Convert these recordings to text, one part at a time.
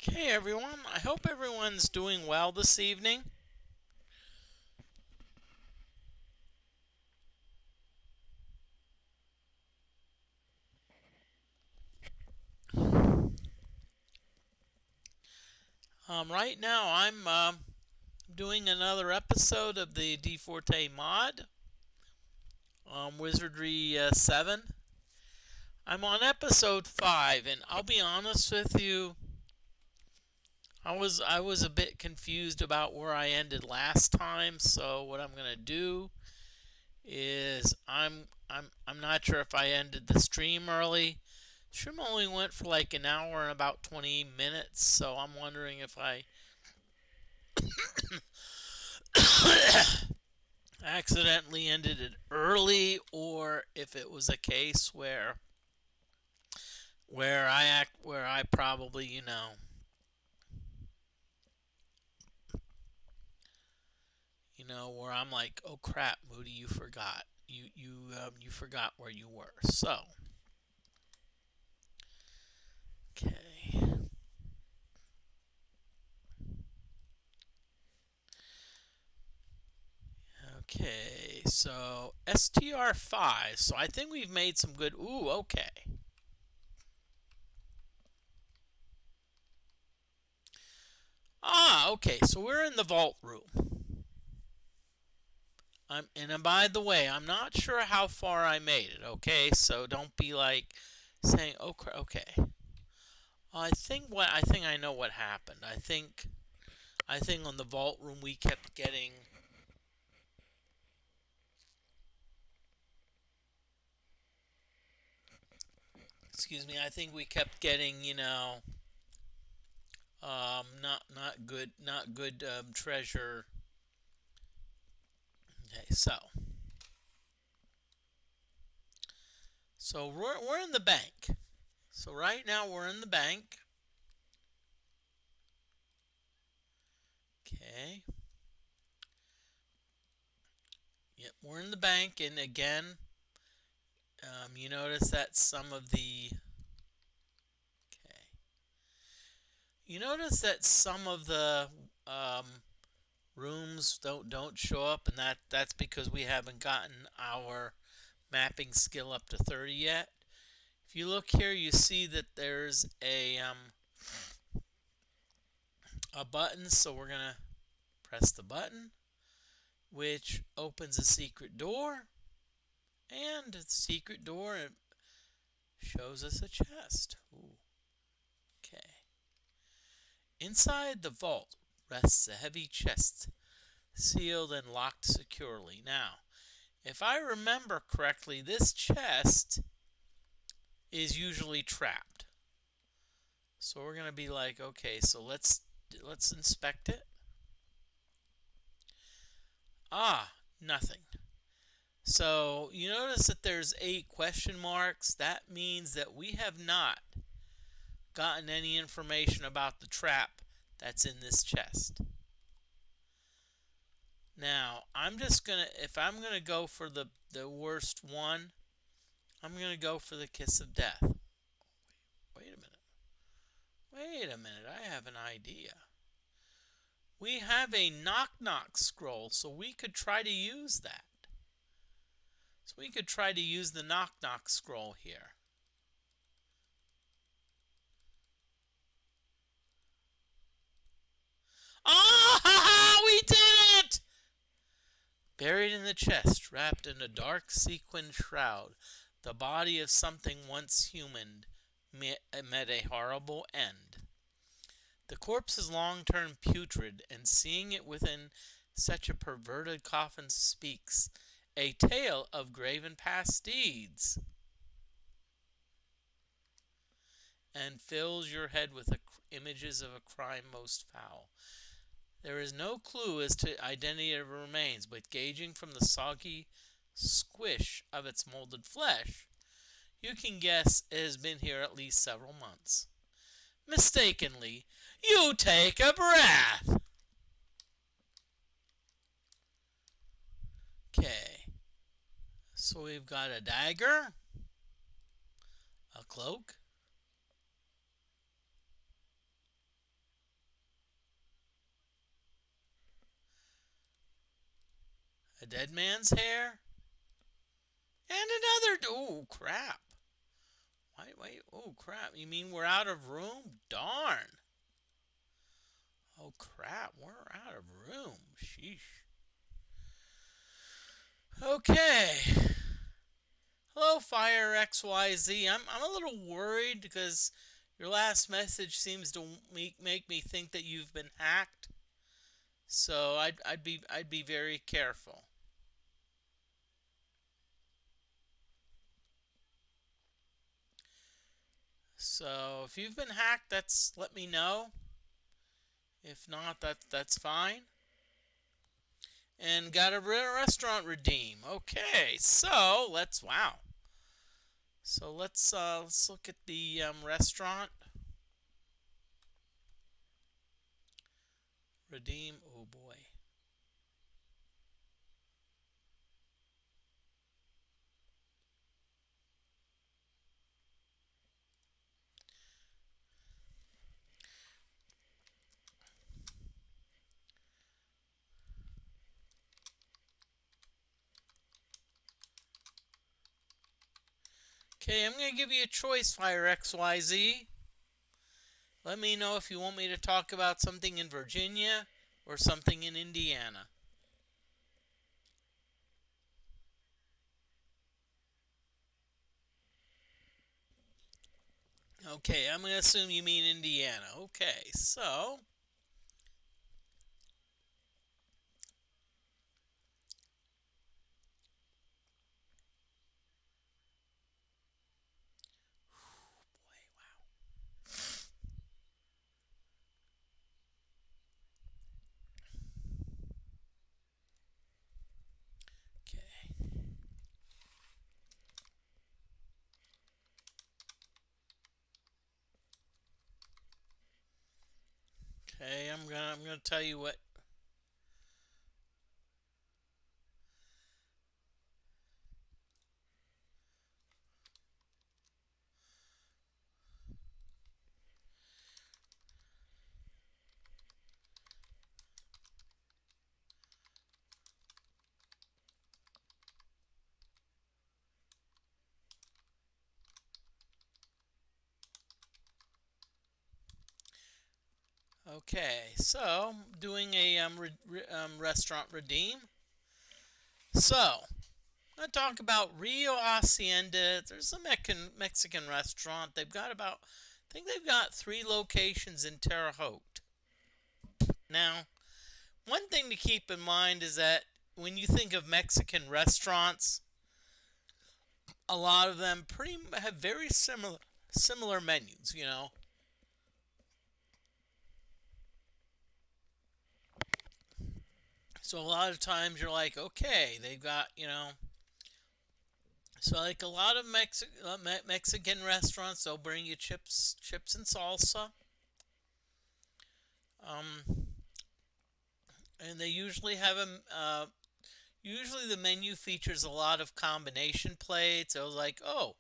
Okay, everyone. I hope everyone's doing well this evening. Right now, I'm doing another episode of the DFortae mod, Wizardry 7. I'm on episode 5, and I'll be honest with you, I was a bit confused about where I ended last time. So what I'm gonna do is I'm not sure if I ended the stream early. Stream only went for like an hour and about 20 minutes, so I'm wondering if I accidentally ended it early or if it was a case where I probably, where I'm like, "Oh crap, Moody, you forgot. You forgot where you were." So, okay. Okay, so STR5. So I think we've made some good. Ooh, okay. Ah, okay. So we're in the vault room. And by the way, I'm not sure how far I made it. Okay, so don't be like saying, "Oh, okay." I think I know what happened. I think on the vault room we kept getting. Excuse me. I think we kept getting, not good treasure. Okay, so we're in the bank. So right now we're in the bank. Okay. Yep, we're in the bank, and again, you notice that some of the. Okay. You notice that some of the rooms don't show up, and that's because we haven't gotten our mapping skill up to 30 yet. If you look here, you see that there's a button, so we're gonna press the button, which opens a secret door, and the secret door shows us a chest. Ooh, okay. Inside the vault rests a heavy chest, sealed and locked securely. Now, if I remember correctly, this chest is usually trapped. So we're gonna be like, okay, so let's inspect it. Ah, nothing. So you notice that there's 8 question marks. That means that we have not gotten any information about the trap that's in this chest. Now, if I'm gonna go for the worst one, I'm gonna go for the kiss of death. Wait a minute. Wait a minute. I have an idea. We have a knock knock scroll, so we could try to use that. So we could try to use the knock knock scroll here. Ah, we did it! Buried in the chest, wrapped in a dark sequined shroud, the body of something once human met a horrible end. The corpse has long turned putrid, and seeing it within such a perverted coffin speaks a tale of graven past deeds, and fills your head with images of a crime most foul. There is no clue as to identity of remains, but gauging from the soggy squish of its molded flesh, you can guess it has been here at least several months. Mistakenly, you take a breath. Okay, so we've got a dagger, a cloak, A dead man's hair. And another. Oh, crap. Wait. Oh, crap. You mean we're out of room? Darn. Oh, crap. We're out of room. Sheesh. Okay. Hello, Fire XYZ. I'm a little worried because your last message seems to make me think that you've been hacked. So I'd be very careful. So if you've been hacked, let me know. If not, that's fine. And got a restaurant redeem. Okay, so wow. So let's look at the restaurant redeem. Oh boy. Okay, I'm gonna give you a choice, Fire XYZ. Let me know if you want me to talk about something in Virginia or something in Indiana. Okay, I'm going to assume you mean Indiana. Okay, so. Boy, wow. Okay. Okay, I'm gonna tell you what. Okay, so doing a restaurant redeem. So, I'm gonna talk about Rio Hacienda. There's a Mexican restaurant. I think they've got 3 locations in Terre Haute. Now, one thing to keep in mind is that when you think of Mexican restaurants, a lot of them pretty have very similar menus. So a lot of times you're like, okay, they've got So like a lot of Mexican restaurants, they'll bring you chips and salsa. Um, and they usually have a usually the menu features a lot of combination plates. It was like, oh,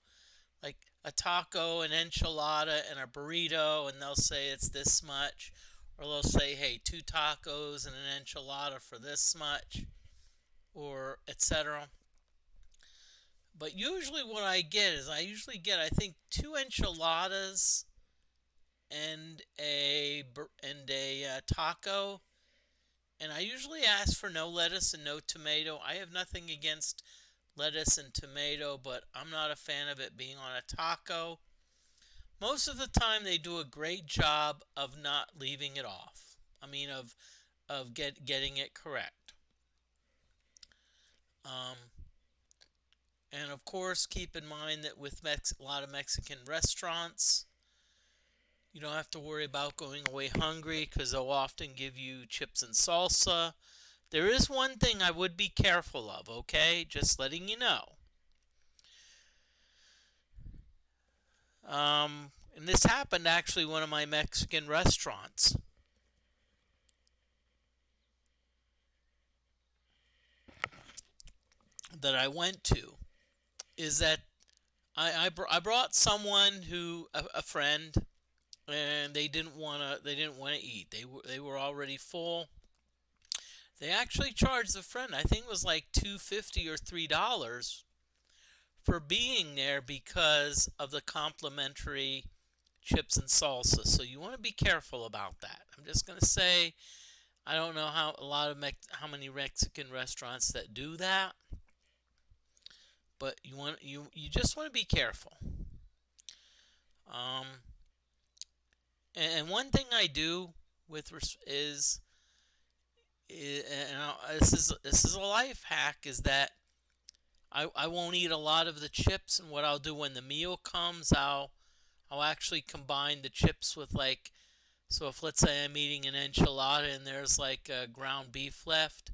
like a taco, an enchilada, and a burrito, and they'll say it's this much, or they'll say, hey, 2 tacos and an enchilada for this much, or etc. But usually, what I get is I think 2 enchiladas and a taco, and I usually ask for no lettuce and no tomato. I have nothing against lettuce and tomato, but I'm not a fan of it being on a taco. Most of the time, they do a great job of not leaving it off. I mean, getting it correct. Um, and of course, keep in mind that with a lot of Mexican restaurants, you don't have to worry about going away hungry because they'll often give you chips and salsa. There is one thing I would be careful of, okay? Just letting you know. And this happened actually one of my Mexican restaurants that I went to. Is that I brought someone a friend, and they didn't wanna eat. They were already full. They actually charged the friend, I think it was like $2.50 or $3 for being there because of the complimentary chips and salsa. So you want to be careful about that. I'm just going to say I don't know how many Mexican restaurants that do that, but you just want to be careful. Um, and one thing I do with this is a life hack is that I won't eat a lot of the chips, and what I'll do when the meal comes, I'll actually combine the chips with like, so if let's say I'm eating an enchilada and there's like ground beef left,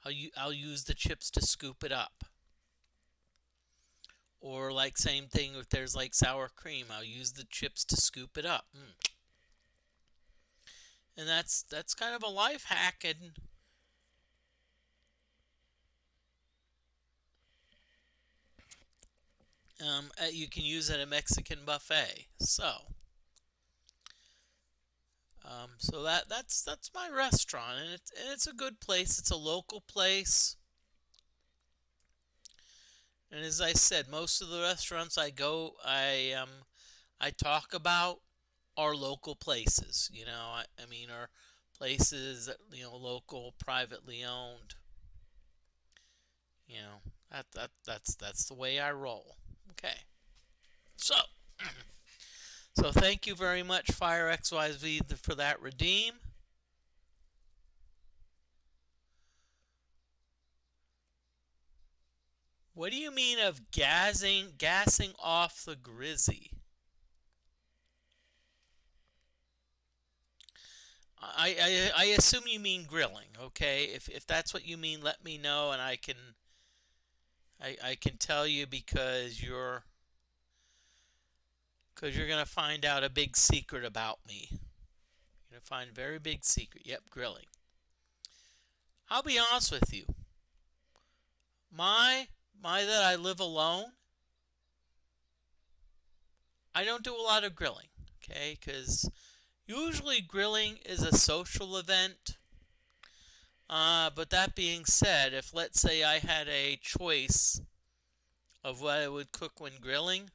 I'll use the chips to scoop it up. Or like same thing if there's like sour cream, I'll use the chips to scoop it up. And that's kind of a life hack, and you can use it at a Mexican buffet. So that's my restaurant, and it's a good place. It's a local place, and as I said, most of the restaurants I go, I talk about are local places. I mean, are places that local, privately owned. You know, that's the way I roll. Okay, so so thank you very much, FireXYZ, for that redeem. What do you mean of gassing off the Grizzy? I assume you mean grilling. Okay, if that's what you mean, let me know, and I can tell you because you're gonna find out a big secret about me. You're gonna find a very big secret. Yep, grilling. I'll be honest with you. My that I live alone, I don't do a lot of grilling. Okay, because usually grilling is a social event. But that being said, if let's say I had a choice of what I would cook when grilling,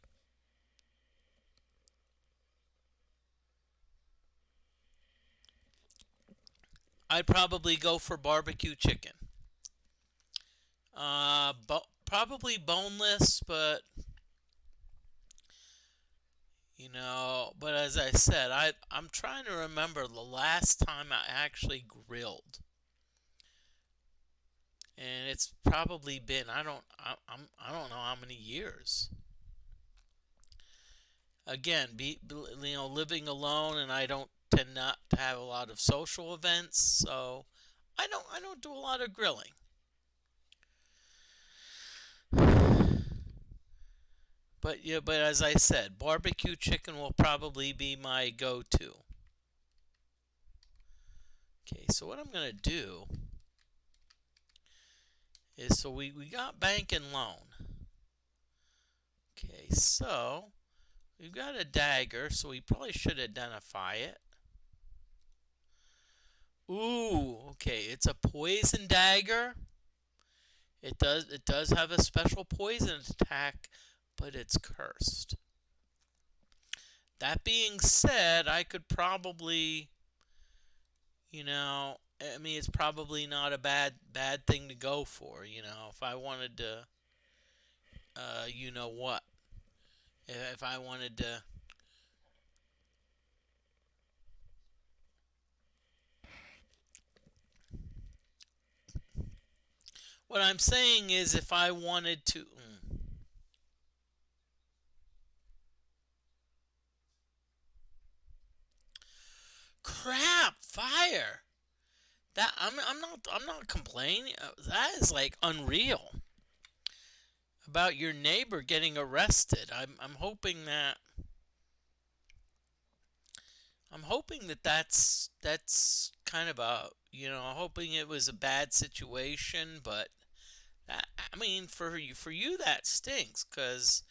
I'd probably go for barbecue chicken. Probably boneless, but but as I said, I'm trying to remember the last time I actually grilled, and it's probably been I don't know how many years. Again, living alone, and I don't tend not to have a lot of social events, so I don't do a lot of grilling. But yeah, but as I said, barbecue chicken will probably be my go-to. Okay, so what I'm gonna do is we got bank and loan. Okay, so we've got a dagger, so we probably should identify it. Ooh, okay, it's a poison dagger. It does have a special poison attack, but it's cursed. That being said, I could probably, I mean, it's probably not a bad thing to go for. If I wanted to, you know what? If I wanted to, what I'm saying is, if I wanted to, crap, fire. That I'm not complaining. That is like unreal about your neighbor getting arrested. I'm hoping that that's kind of hoping it was a bad situation, but I mean for you that stinks because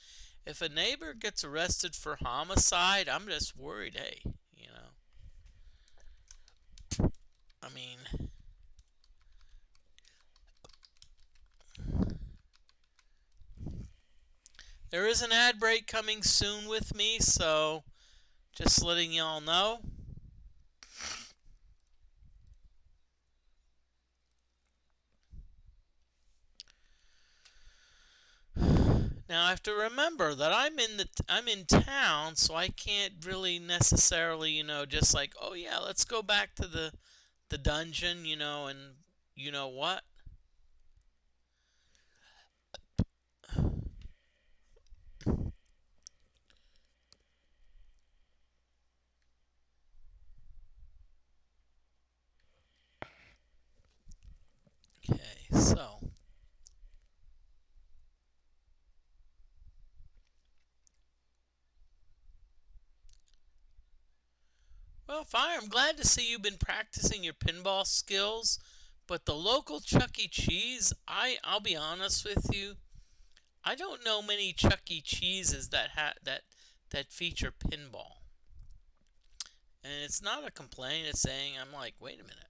if a neighbor gets arrested for homicide, I'm just worried. Hey, I mean, There is an ad break coming soon with me, so just letting y'all know. Now I have to remember that I'm in town, so I can't really necessarily, just like, oh yeah, let's go back to the dungeon, and you know what? Okay, so well, Fire, I'm glad to see you've been practicing your pinball skills, but the local Chuck E. Cheese, I'll be honest with you, I don't know many Chuck E. Cheeses that feature pinball. And it's not a complaint, it's saying I'm like, wait a minute.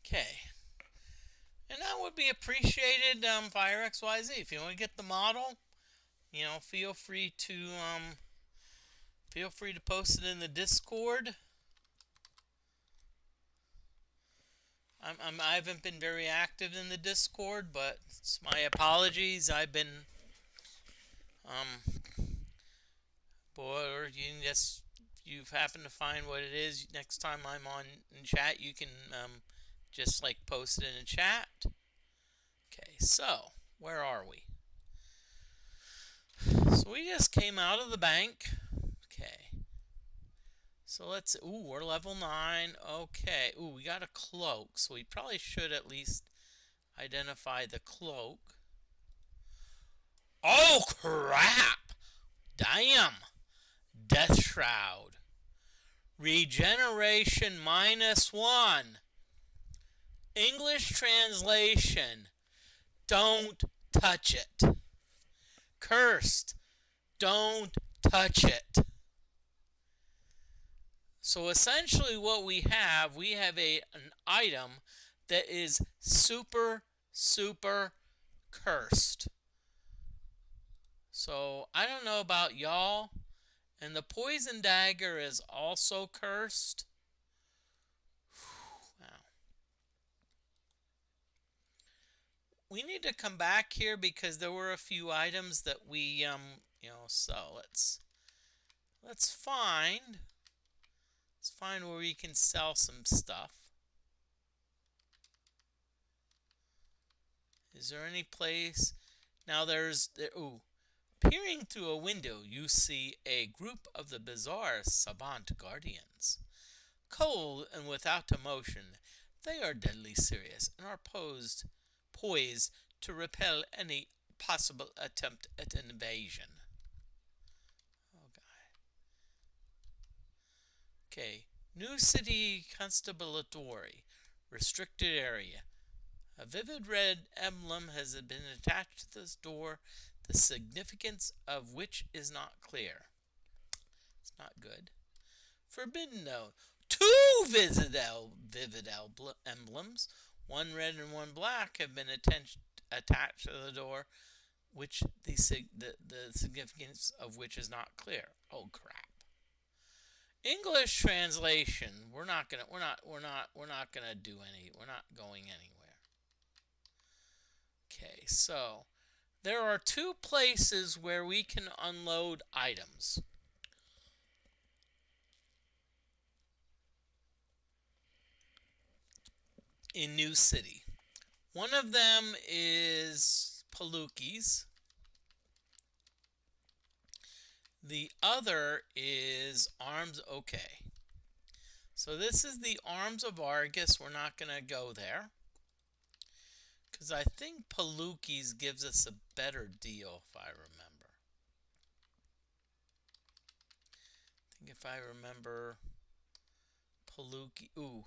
Okay. And that would be appreciated, Fire XYZ. If you want to get the model, feel free to post it in the Discord. I haven't been very active in the Discord, but it's my apologies. I've been or you happen to find what it is. Next time I'm on in chat, you can just like post it in a chat. Okay, so where are we? So we just came out of the bank. Okay. So we're level 9. Okay. We got a cloak. So we probably should at least identify the cloak. Oh, crap! Damn! Death Shroud. Regeneration -1. English translation. Don't touch it. Cursed. Don't touch it. So essentially what we have an item that is super, super cursed. So I don't know about y'all. And the poison dagger is also cursed. Wow. We need to come back here because there were a few items that we so let's find where we can sell some stuff. Is there any place? Now ooh. Peering through a window, you see a group of the bizarre savant guardians. Cold and without emotion, they are deadly serious and are poised to repel any possible attempt at invasion. Oh, God. Okay. New City Constabulary. Restricted area. A vivid red emblem has been attached to this door, the significance of which is not clear. It's not good. Forbidden Note. Two vivid emblems, one red and one black, have been attached to the door, which the significance of which is not clear. Oh crap. English translation. We're not going anywhere. Okay, so there are two places where we can unload items. In New City. One of them is Palookies. The other is Arms Okay. So this is the Arms of Argus. We're not going to go there, because I think Palookies gives us a better deal, if I remember. I think if I remember Palookie. Ooh.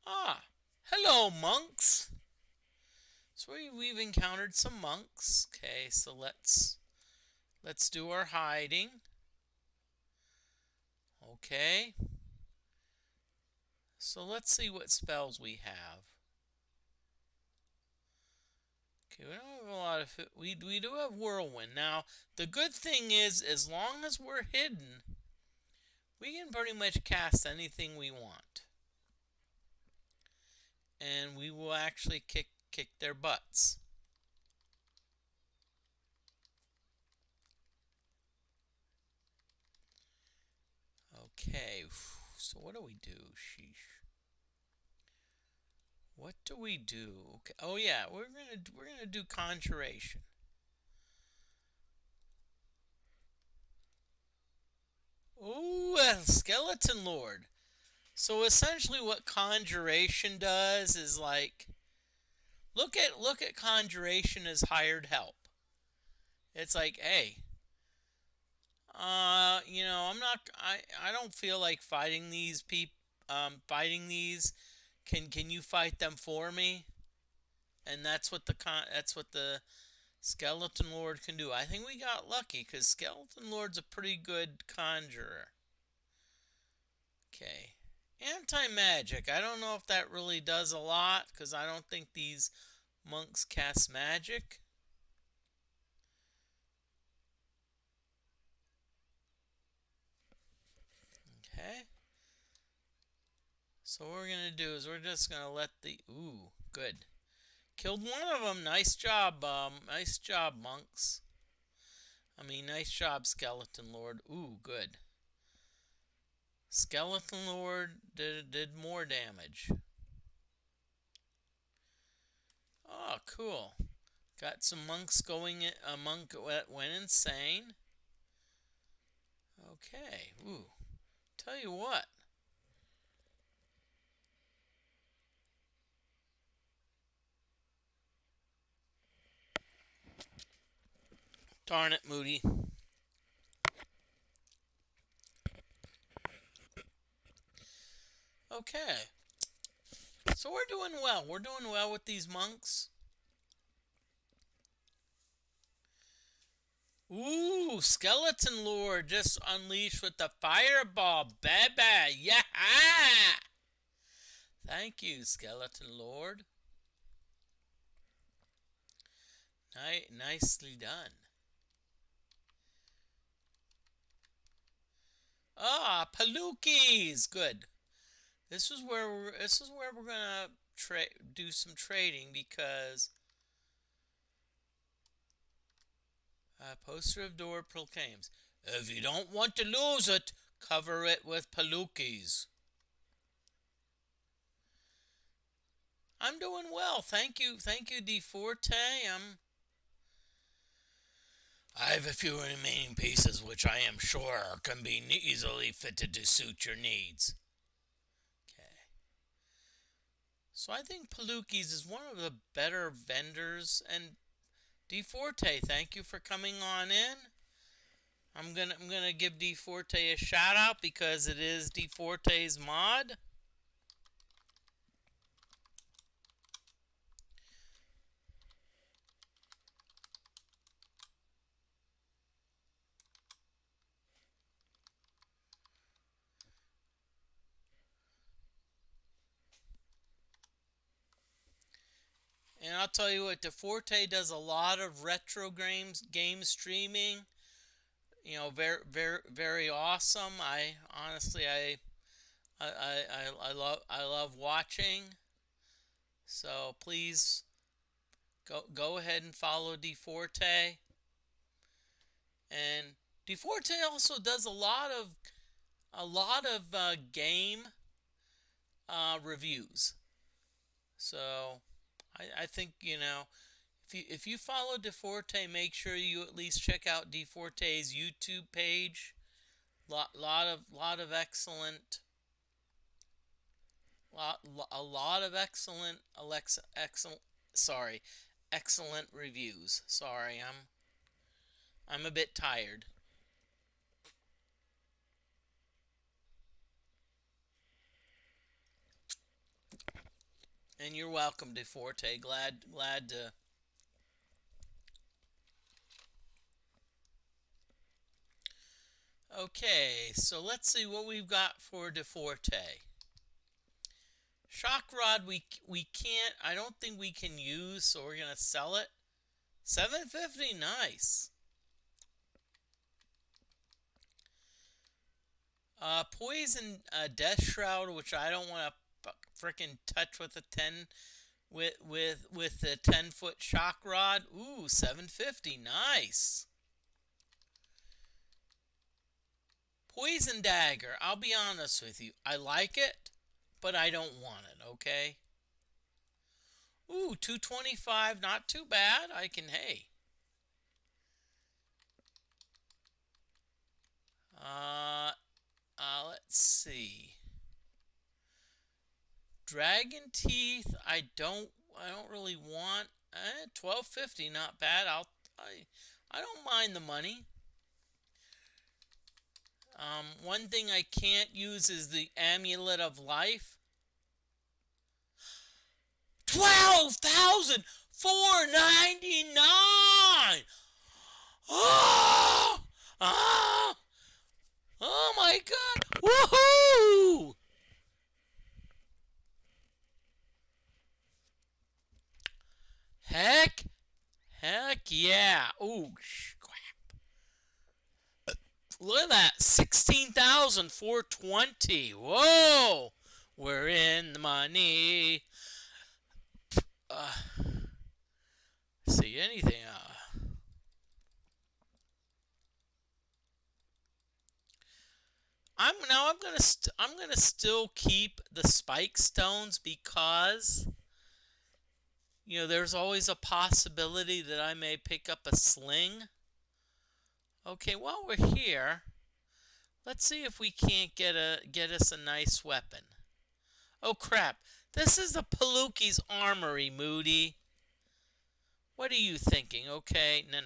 Ah. Hello, monks. So we've encountered some monks. Okay, so let's do our hiding. Okay. So let's see what spells we have. Okay, we don't have a lot of it. We do have Whirlwind. Now, the good thing is, as long as we're hidden, we can pretty much cast anything we want. And we will actually kick their butts. Okay, so what do we do? Sheesh. What do we do? Okay. Oh yeah, we're gonna do conjuration. Ooh, skeleton lord. So essentially, what conjuration does is like, look at conjuration as hired help. It's like, hey, I don't feel like fighting these people. Fighting these. Can you fight them for me? And that's what the Skeleton Lord can do. I think we got lucky because Skeleton Lord's a pretty good conjurer. Okay. Anti-magic. I don't know if that really does a lot because I don't think these monks cast magic. Okay. So what we're going to do is we're just going to let the... Ooh, good. Killed one of them. Nice job, monks. Nice job, Skeleton Lord. Ooh, good. Skeleton Lord did more damage. Oh, cool. Got some monks going in. A monk went insane. Okay. Ooh. Tell you what. Darn it, Moody. Okay. So we're doing well. We're doing well with these monks. Ooh, Skeleton Lord just unleashed with the fireball. Baby. Yeah. Thank you, Skeleton Lord. Nicely done. Ah, Palookies. Good. This is where we're gonna do some trading because poster of door proclaims, if you don't want to lose it, cover it with Palookies. I'm doing well. Thank you, DFortae. I have a few remaining pieces which I am sure can be easily fitted to suit your needs. Okay. So I think Palookies is one of the better vendors. And DFortae, thank you for coming on in. I'm gonna give DFortae a shout out because it is DFortae's mod. And I'll tell you what, DeForte does a lot of retro game streaming. You know, very awesome. I honestly, I love watching. So please go ahead and follow DeForte. And DeForte also does a lot of game reviews. So I think if you follow DeForte, make sure you at least check out DeForte's YouTube page. Lot of excellent a lot of excellent reviews. Sorry, I'm a bit tired. And you're welcome, DeForte. Glad to. Okay, so let's see what we've got for DeForte. Shock rod we can't. I don't think we can use, so we're gonna sell it. 750, nice. Poison Death Shroud, which I don't want to freaking touch with a 10 with the 10-foot shock rod. Ooh, 750, nice. Poison Dagger, I'll be honest with you. I like it, but I don't want it, okay? Ooh, 225, not too bad. I can, hey. Let's see. Dragon Teeth, I don't really want. 1250, not bad. I don't mind the money. One thing I can't use is the Amulet of Life. 12,499. Oh! Oh! Oh my God! Woohoo! Heck yeah! Ooh, crap! Look at that, 16,420. Whoa! We're in the money. See anything? I'm gonna still keep the spike stones because there's always a possibility that I may pick up a sling. Okay, while we're here, let's see if we can't get us a nice weapon. Oh crap! This is the Palooki's armory, Moody. What are you thinking? Okay, no.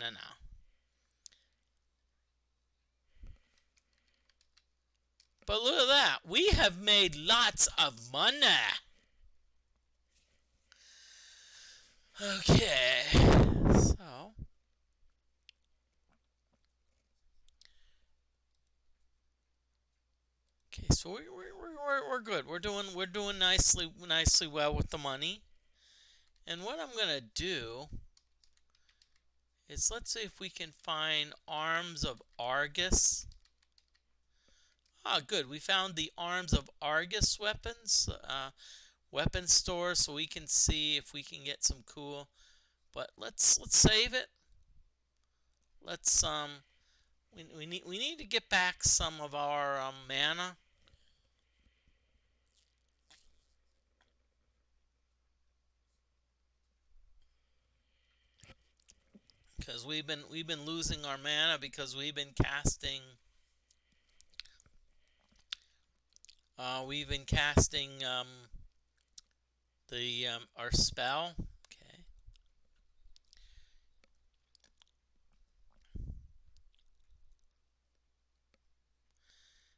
But look at that. We have made lots of money. Okay. So. Okay, so we're good. We're doing nicely well with the money. And what I'm gonna do is let's see if we can find Arms of Argus. Ah, good. We found the Arms of Argus weapons, weapon store, so we can see if we can get some cool. But let's save it. Let's we need to get back some of our mana. because we've been losing our mana because we've been casting the our spell. Okay.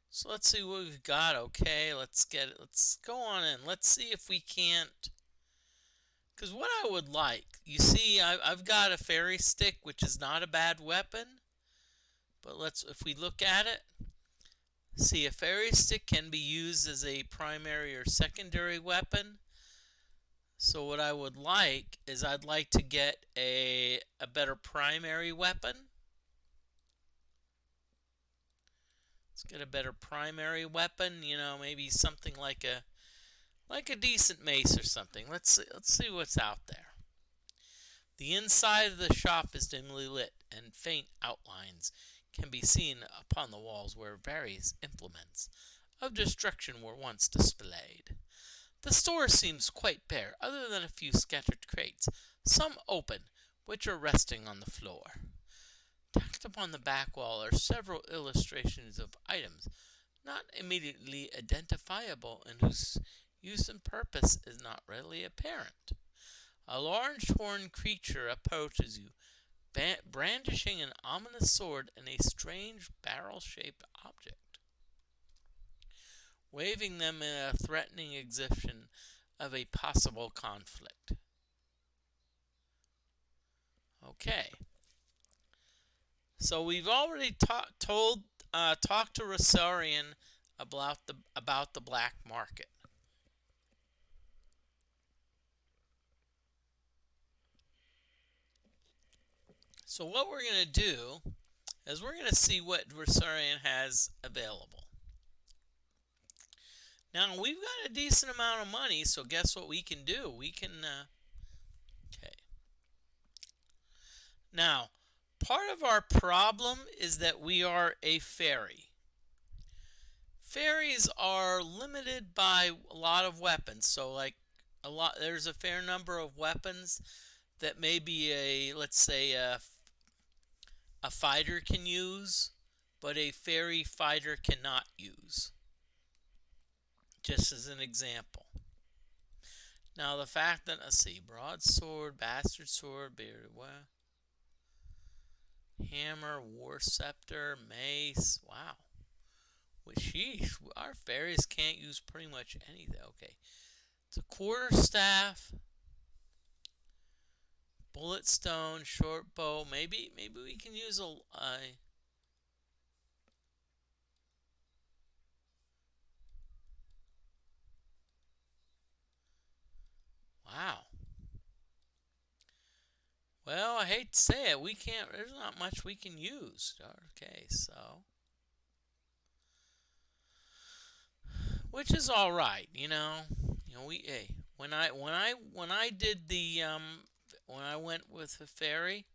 So let's see what we've got. Okay, let's get it. Let's go on in. Let's see if we can't. Because what I would like, you see, I've got a fairy stick, which is not a bad weapon. But if we look at it, see, a fairy stick can be used as a primary or secondary weapon. So what I would like is I'd like to get a better primary weapon. Let's get a better primary weapon. You know, maybe something like a decent mace or something. Let's see what's out there. The inside of the shop is dimly lit, and faint outlines can be seen upon the walls where various implements of destruction were once displayed. The store seems quite bare, other than a few scattered crates, some open, which are resting on the floor. Tacked upon the back wall are several illustrations of items not immediately identifiable and whose use and purpose is not readily apparent. A large horned creature approaches you, brandishing an ominous sword and a strange barrel-shaped object, waving them in a threatening exhibition of a possible conflict. Okay. So we've already talked to Rosarian about the black market. So what we're going to do is we're going to see what Rosarian has available. Now, we've got a decent amount of money, so guess what we can do? We can, okay. Now, part of our problem is that we are a fairy. Fairies are limited by a lot of weapons, so there's a fair number of weapons that maybe let's say a fighter can use, but a fairy fighter cannot use. Just as an example. Now the fact that, let's see, broadsword, bastard sword, bearded hammer, war scepter, mace, wow. Sheesh, our fairies can't use pretty much anything. Okay. It's a quarterstaff, bullet stone, short bow. Maybe we can use a wow. Well, I hate to say it, we can't. There's not much we can use. Okay, so which is all right, you know. When I did the when I went with the fairy,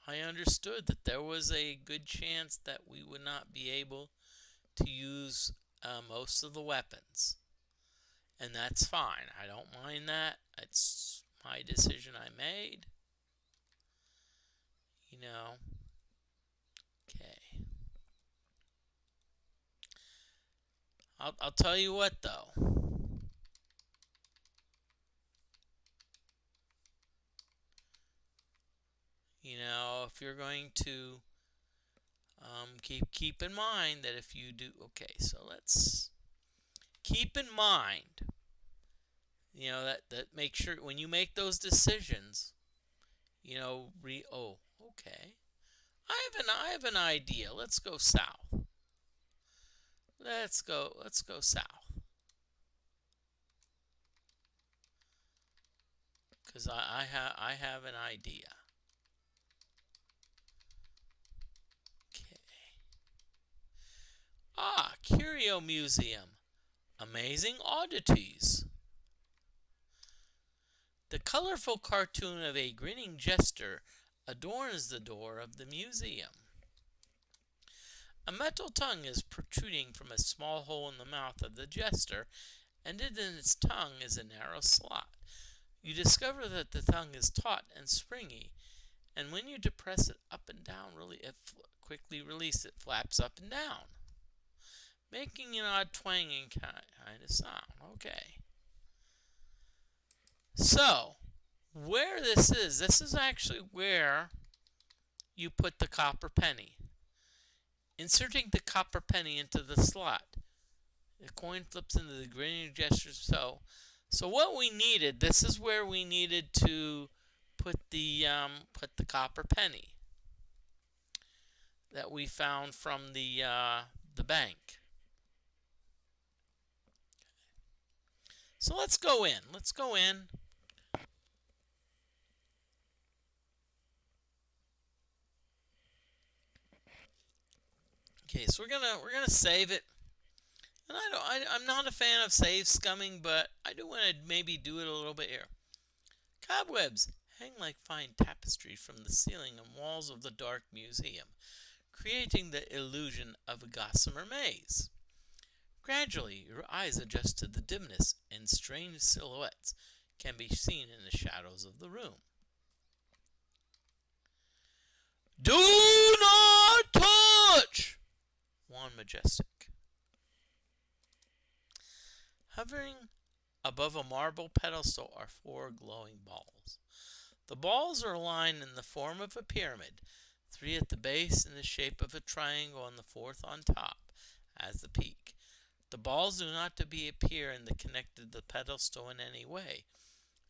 I understood that there was a good chance that we would not be able to use most of the weapons. And that's fine. I don't mind that. It's my decision I made. You know. Okay. I'll tell you what, though. You know, if you're going to keep in mind that if you do, okay, so let's keep in mind, you know, that make sure when you make those decisions, you know, okay, I have an idea. Let's go south. Let's go south. Because I have an idea. Curio Museum. Amazing oddities. The colorful cartoon of a grinning jester adorns the door of the museum. A metal tongue is protruding from a small hole in the mouth of the jester, and in its tongue is a narrow slot. You discover that the tongue is taut and springy, And when you depress it up and down, really, it quickly releases it, flaps up and down, making an odd twanging kind of sound. Okay. So, where this is actually where you put the copper penny. Inserting the copper penny into the slot. The coin flips into the grinning gesture. So what we needed, this is where we needed to put the copper penny that we found from the bank. So let's go in. Okay, so we're gonna save it. And I'm not a fan of save scumming, but I do want to maybe do it a little bit here. Cobwebs hang like fine tapestry from the ceiling and walls of the dark museum, creating the illusion of a gossamer maze. Gradually, your eyes adjust to the dimness, and strange silhouettes can be seen in the shadows of the room. Do not touch! One majestic. Hovering above a marble pedestal are 4 glowing balls. The balls are aligned in the form of a pyramid, 3 at the base in the shape of a triangle and the 4th on top as the peak. The balls do not appear in the connected to the pedestal in any way,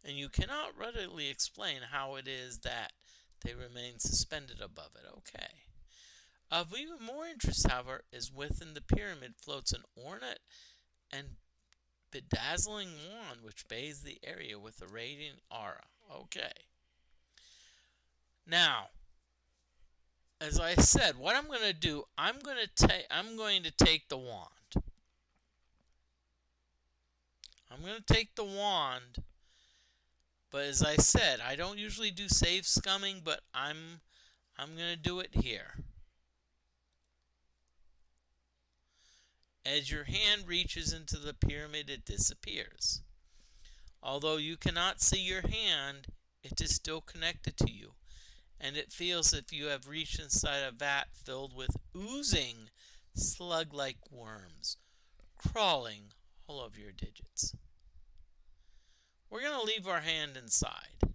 and you cannot readily explain how it is that they remain suspended above it. Okay. Of even more interest, however, is within the pyramid floats an ornate and bedazzling wand which bathes the area with a radiant aura. Okay. Now, as I said, what I'm going to do, I'm going to take the wand. I'm going to take the wand, but as I said, I don't usually do save scumming, but I'm going to do it here. As your hand reaches into the pyramid, it disappears. Although you cannot see your hand, it is still connected to you, and it feels as if you have reached inside a vat filled with oozing slug-like worms, crawling all over your digits. We're going to leave our hand inside.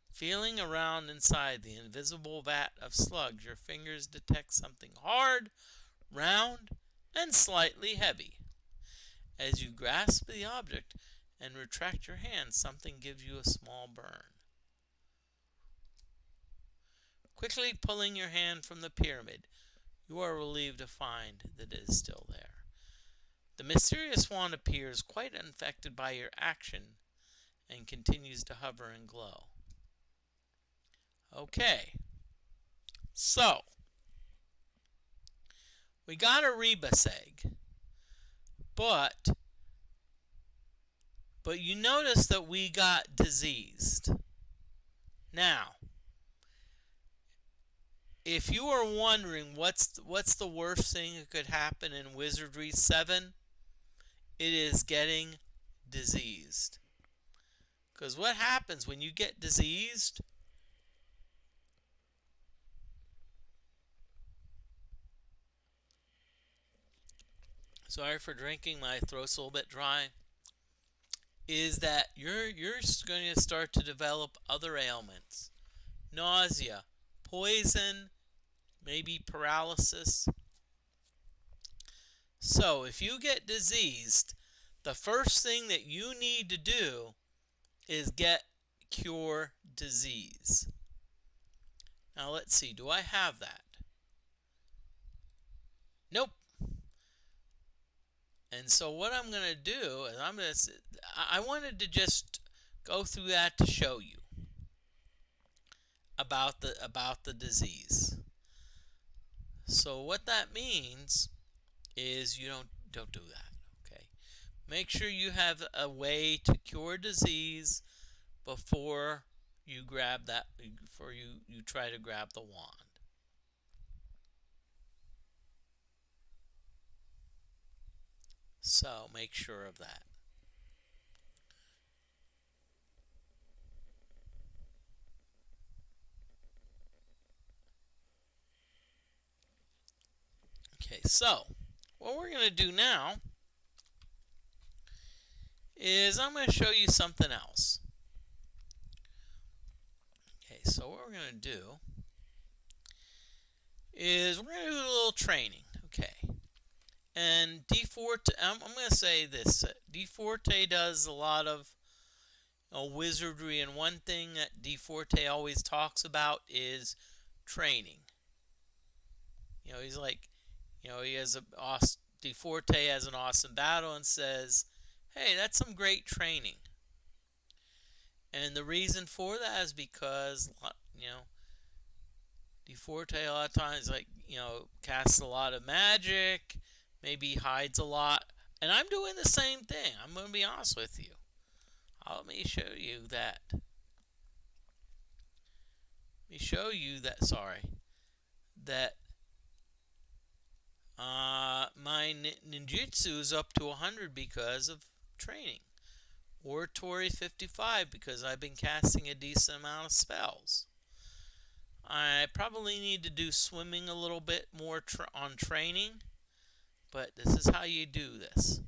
Feeling around inside the invisible vat of slugs, your fingers detect something hard, round, and slightly heavy. As you grasp the object and retract your hand, something gives you a small burn. Quickly pulling your hand from the pyramid, you are relieved to find that it is still there. The mysterious wand appears quite unaffected by your action and continues to hover and glow. Okay, so we got a rebus egg, but you notice that we got diseased. Now, if you are wondering what's the worst thing that could happen in Wizardry 7, it is getting diseased. Because what happens when you get diseased? Sorry for drinking, my throat's a little bit dry. Is that you're going to start to develop other ailments. Nausea, poison, maybe paralysis. So if you get diseased, the first thing that you need to do is cure disease. Now let's see, do I have that? Nope. And so what I'm going to do is I wanted to just go through that to show you about the disease. So what that means is you don't do that, okay? Make sure you have a way to cure disease before you try to grab the wand. So make sure of that. so what we're going to do now is I'm going to show you something else. Okay, so what we're going to do is we're going to do a little training. Okay. And DFortae, I'm going to say this. DFortae does a lot of wizardry, and one thing that DFortae always talks about is training. He's like, he has DFortae has an awesome battle and says, hey, that's some great training. And the reason for that is because, DFortae a lot of times, casts a lot of magic, maybe hides a lot. And I'm doing the same thing. I'm going to be honest with you. Let me show you that. That my ninjutsu is up to 100 because of training. Oratory 55 because I've been casting a decent amount of spells. I probably need to do swimming a little bit more on training, but this is how you do this.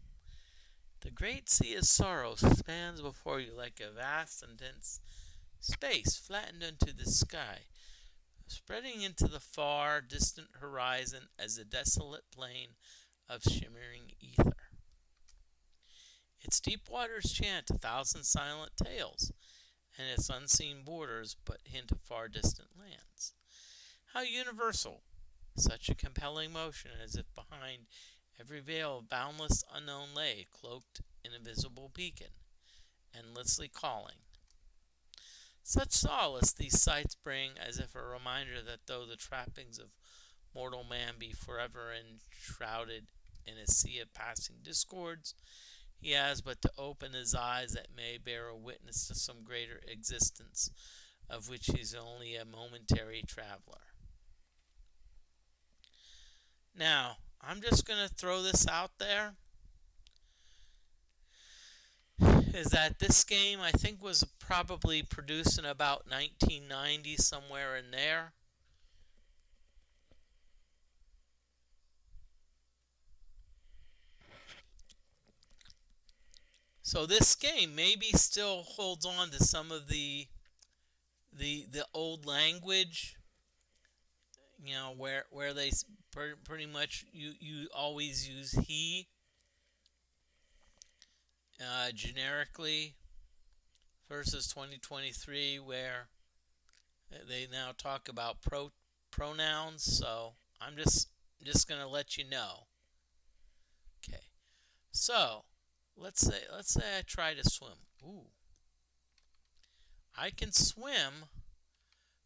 The great sea of sorrow spans before you like a vast and dense space flattened into the sky, spreading into the far distant horizon as a desolate plain of shimmering ether. Its deep waters chant 1,000 silent tales, and its unseen borders but hint of far distant lands. How universal such a compelling motion, as if behind every veil of boundless unknown lay, cloaked in a visible beacon, endlessly calling. Such solace these sights bring, as if a reminder that though the trappings of mortal man be forever enshrouded in a sea of passing discords, he has but to open his eyes that may bear a witness to some greater existence, of which he is only a momentary traveler. Now, I'm just going to throw this out there, is that this game I think was probably produced in about 1990, somewhere in there. So this game maybe still holds on to some of the old language, where they pretty much you always use he generically, versus 2023 where they now talk about pronouns. So I'm just going to let you know. Okay. So, let's say I try to swim. Ooh. I can swim,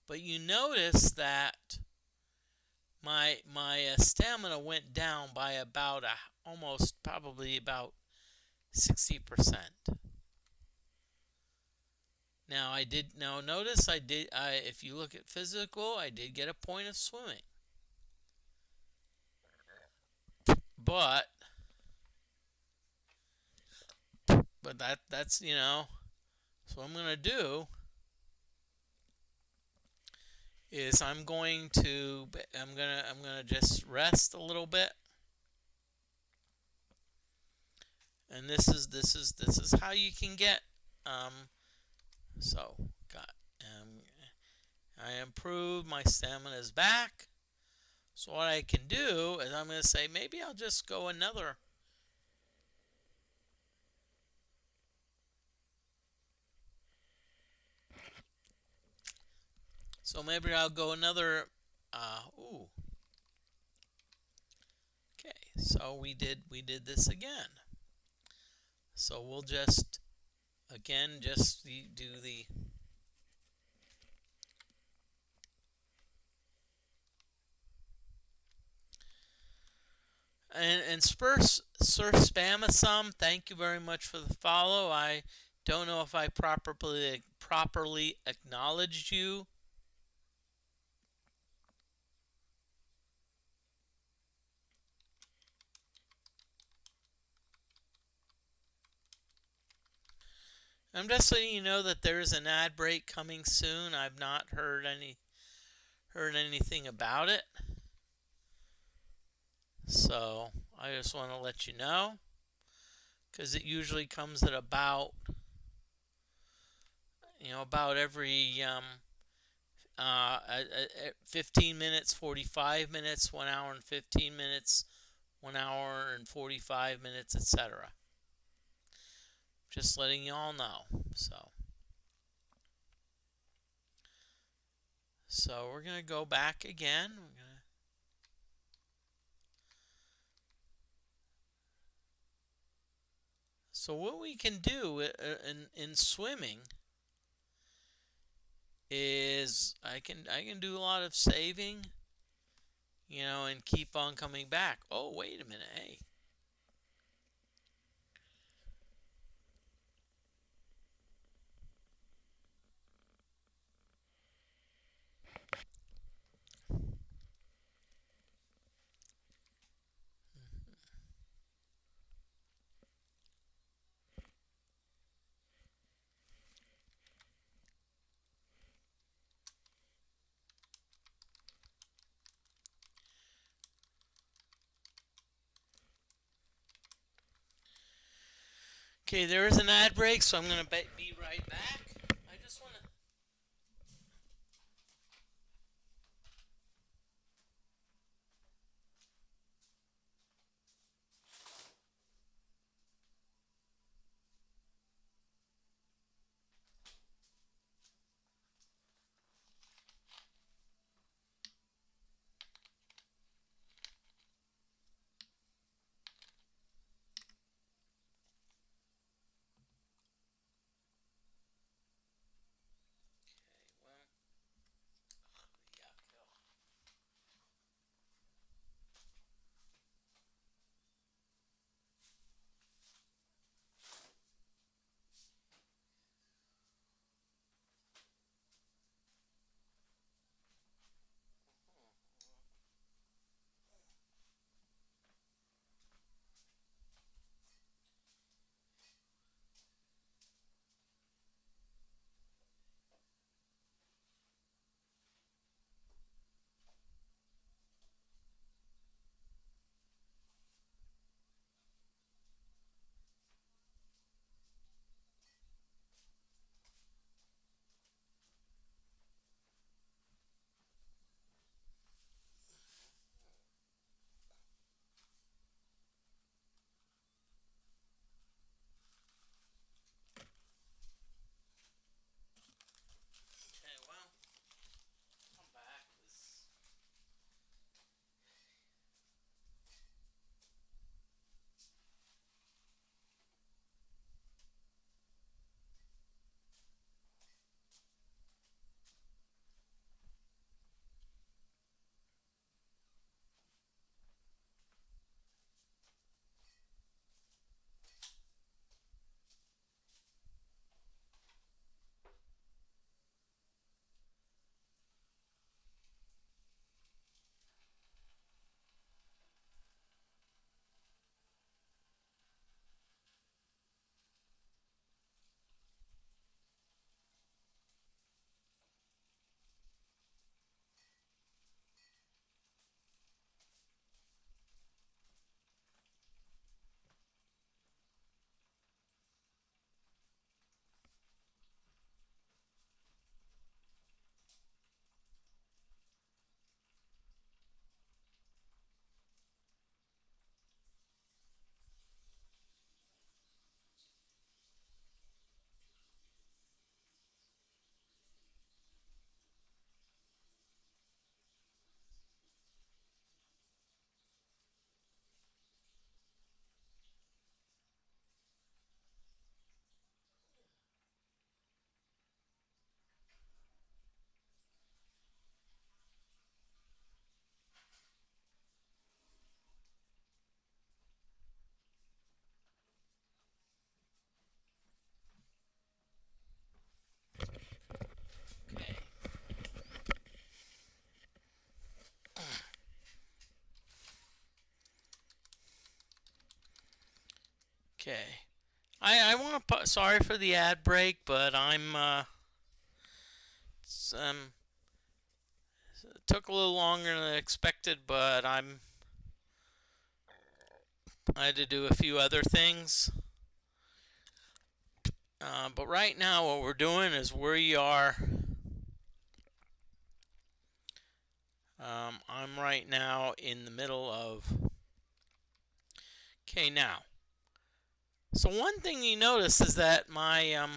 but you notice that my stamina went down by about almost probably about 60%. Now notice if you look at physical, I did get a point of swimming. But that's so what I'm going to do is I'm going to just rest a little bit. And this is how you can get I improved, my stamina is back. So what I can do is I'm going to say maybe I'll just go another. So maybe I'll go another. Okay, so we did this again. So we'll just do the. And Sir Spamasum, thank you very much for the follow. I don't know if I properly acknowledged you. I'm just letting you know that there is an ad break coming soon. I've not heard anything about it. So I just want to let you know because it usually comes at about about every 15 minutes, 45 minutes, 1 hour and 15 minutes, 1 hour and 45 minutes, etc. Just letting you all know. So we're gonna go back again. So what we can do in swimming is I can do a lot of saving, and keep on coming back. Oh, wait a minute. Hey. Okay, there is an ad break, so I'm going to be right back. I just want to. Okay, well, I'm back. Okay. Okay. I want to. Sorry for the ad break, but it took a little longer than expected, but I'm I had to do a few other things. But right now, what we're doing is we are. I'm right now in the middle of. Okay, now. So one thing you notice is that my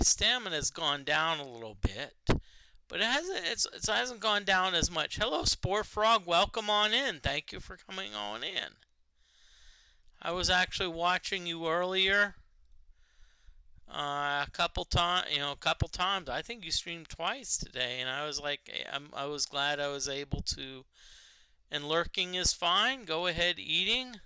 stamina has gone down a little bit, but it hasn't gone down as much. Hello, Spore Frog. Welcome on in. Thank you for coming on in. I was actually watching you earlier. A couple times, a couple times. I think you streamed twice today, and I was like, I was glad I was able to. And lurking is fine. Go ahead, eating.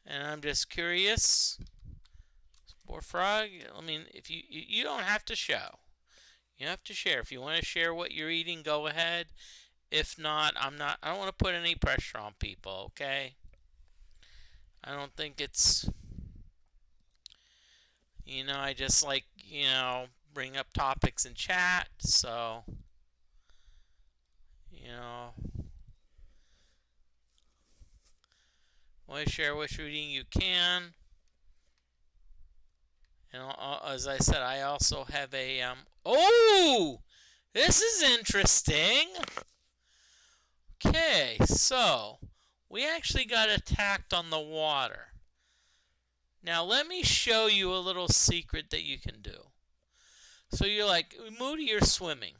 And I'm just curious. Spore Frog. I mean, if you don't have to show. You have to share. If you want to share what you're eating, go ahead. If not, I'm not. I don't want to put any pressure on people. Okay. I don't think it's. I just like bring up topics in chat. So want to share what you're eating, you can. And as I said, I also have a Oh, this is interesting. Okay, so we actually got attacked on the water. Now let me show you a little secret that you can do. So you're like, Moody, you're swimming.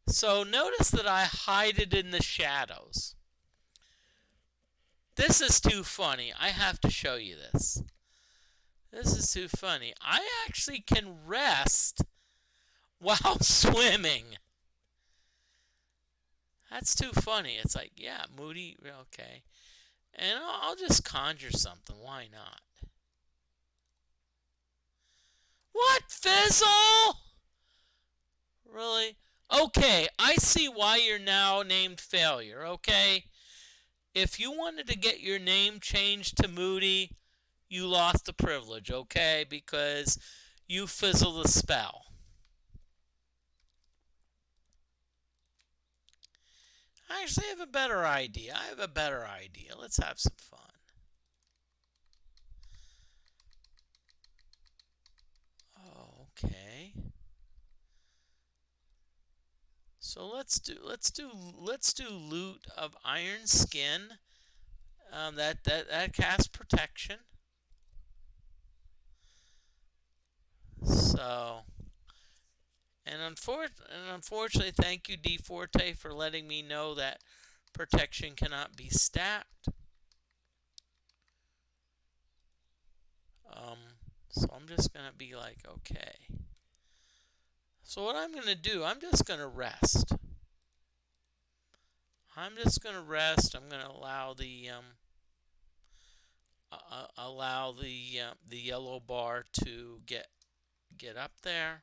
So notice that I hide it in the shadows. This is too funny. I have to show you this. This is too funny. I actually can rest while swimming. That's too funny. It's like, yeah, Moody, okay. And I'll just conjure something. Why not? What, Fizzle? Really? Okay, I see why you're now named Failure, okay? If you wanted to get your name changed to Moody, you lost the privilege, okay? Because you fizzled the spell. I actually have a better idea. Let's have some fun. Okay. So let's do loot of iron skin. That casts protection. So, and unfortunately, thank you DFortae for letting me know that protection cannot be stacked. So I'm just gonna be like, okay. So what I'm gonna do, I'm just gonna rest. I'm gonna allow the yellow bar to get up there.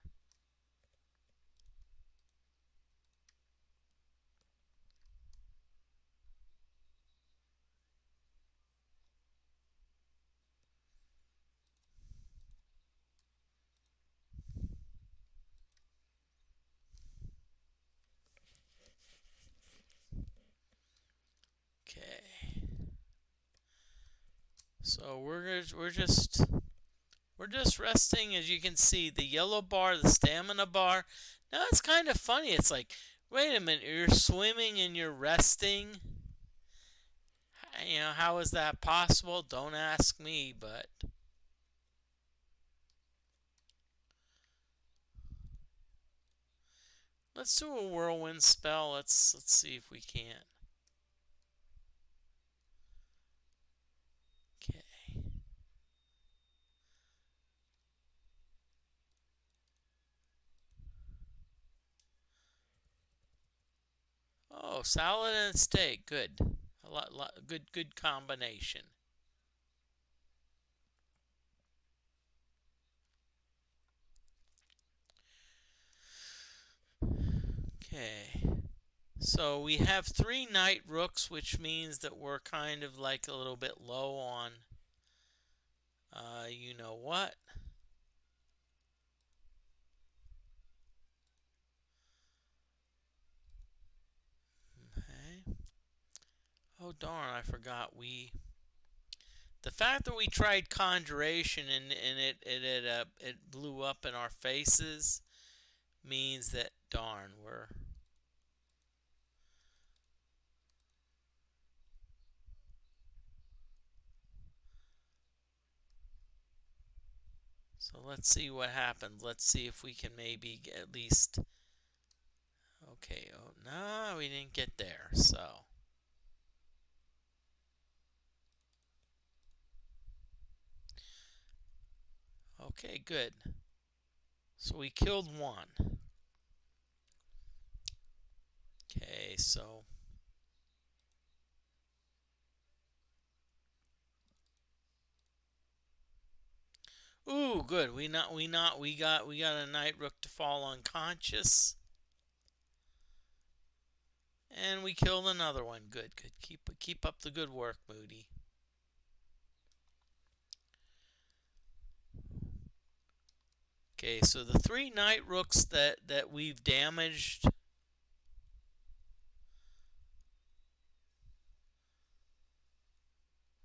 Okay. So we're just resting. As you can see, the yellow bar, the stamina bar. Now it's kind of funny. It's like, wait a minute, you're swimming and you're resting. How is that possible? Don't ask me, but let's do a whirlwind spell. Let's see if we can. Okay. Oh, salad and steak. Good. Good combination. Okay. So we have 3 night rooks, which means that we're kind of like a little bit low on you know what. Oh darn, I forgot the fact that we tried conjuration and it blew up in our faces means that darn we're so let's see what happens. Let's see if we can maybe get at least okay. Oh no, we didn't get there. So okay, good. So we killed one. Okay, so ooh, good. We got a night rook to fall unconscious, and we killed another one. Good, good. Keep up the good work, Moody. Okay, so the three night rooks that we've damaged.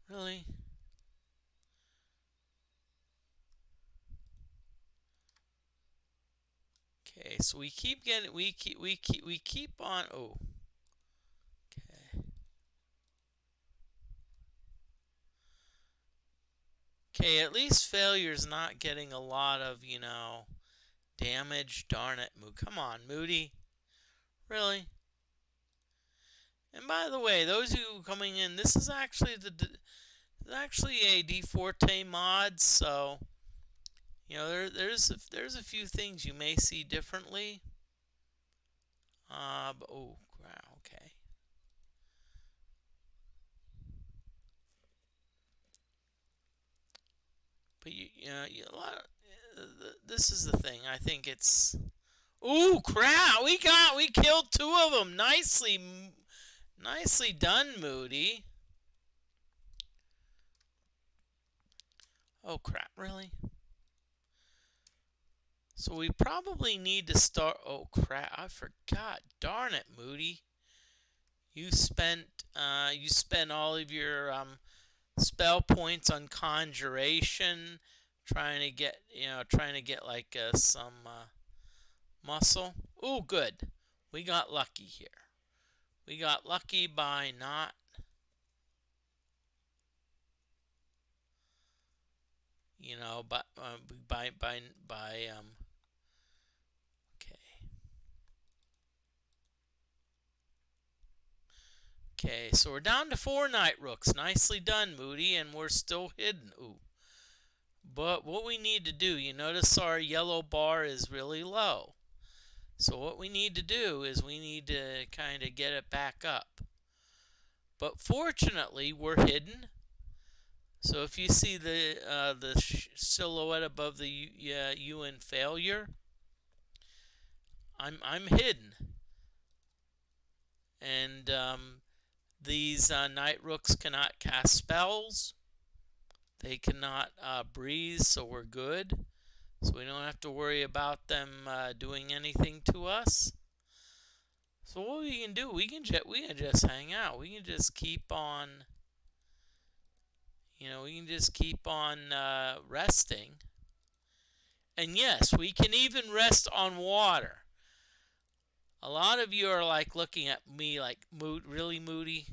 Really? Okay, so we keep on. Oh, okay. Okay, at least failure's not getting a lot of damage. Darn it, Moody. Come on, Moody. Really? And by the way, those who are coming in, this is actually a DFortae mod, so there's a few things you may see differently. Oh, wow, okay. But a lot this is the thing. I think it's. Ooh, crap! We killed two of them. Nicely done, Moody. Oh crap! Really? So we probably need to start. Oh crap! I forgot. Darn it, Moody. You spent all of your spell points on conjuration, trying to get like some muscle. Ooh, good. We got lucky here. We got lucky by not, but by. Okay. Okay, so we're down to four night rooks. Nicely done, Moody, and we're still hidden. Ooh. But what we need to do, you notice our yellow bar is really low. So what we need to do is we need to kind of get it back up. But fortunately, we're hidden. So if you see the silhouette above the U in failure, I'm hidden, and these night rooks cannot cast spells. They cannot breathe, so we're good. So we don't have to worry about them doing anything to us. So what we can do, we can just hang out. We can just keep on, resting. And yes, we can even rest on water. A lot of you are like looking at me like, really, Moody?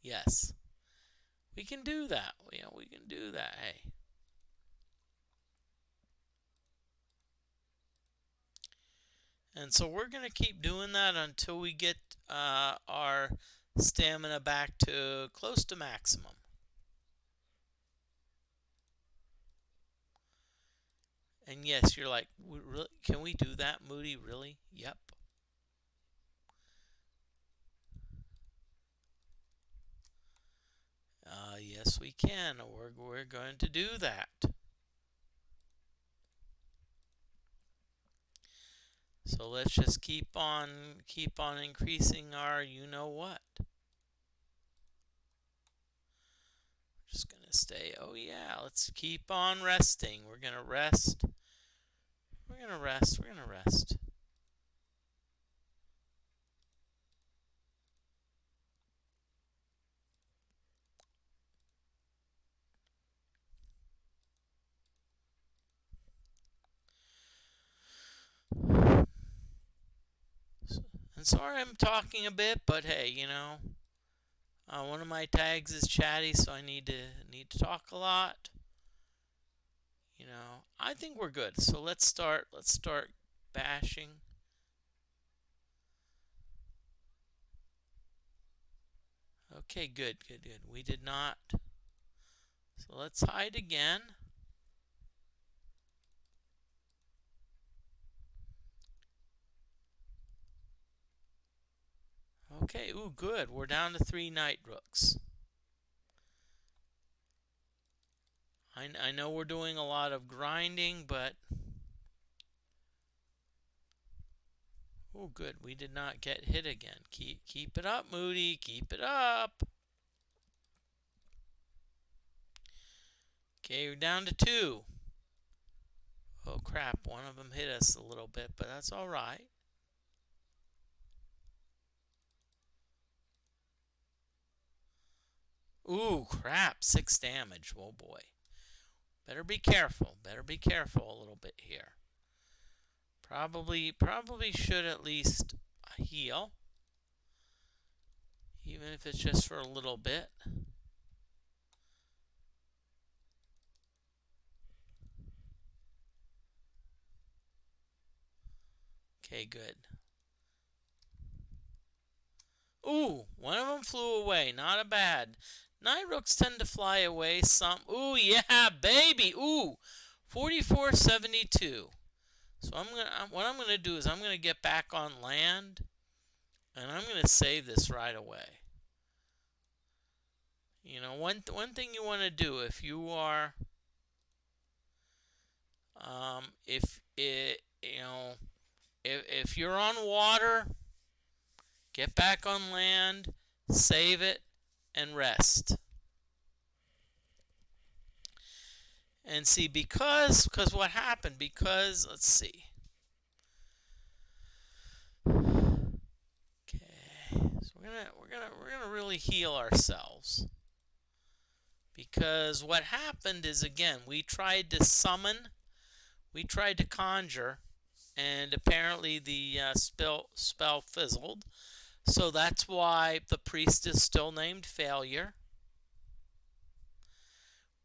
Yes, we can do that. We can do that. Hey. And so we're going to keep doing that until we get our stamina back to close to maximum. And yes, you're like, can we do that, Moody? Really? Yep. Yes, we can. We're going to do that. So let's just keep on increasing our what. Just gonna stay. Oh yeah, let's keep on resting. We're gonna rest. We're gonna rest. We're gonna rest. And sorry I'm talking a bit, but hey, one of my tags is chatty, so I need to talk a lot. I think we're good. So let's start bashing. Okay, good. We did not. So let's hide again. Okay, ooh, good. We're down to 3 night rooks. I know we're doing a lot of grinding, but... Oh, good. We did not get hit again. Keep it up, Moody. Keep it up. Okay, we're down to 2. Oh, crap. One of them hit us a little bit, but that's all right. Ooh, crap. 6 damage. Oh, boy. Better be careful. Better be careful a little bit here. Probably should at least heal. Even if it's just for a little bit. Okay, good. Ooh, one of them flew away. Not a bad. Night rooks tend to fly away some. Ooh, yeah, baby. Ooh, 4472. So what I'm gonna do is I'm gonna get back on land, and I'm gonna save this right away. One thing you want to do if you are, if you're on water, get back on land, save it, and rest. And see, because what happened? Because let's see. Okay, so we're gonna really heal ourselves. Because what happened is, again, we tried to summon, we tried to conjure, and apparently the spell fizzled. So that's why the priest is still named Failure.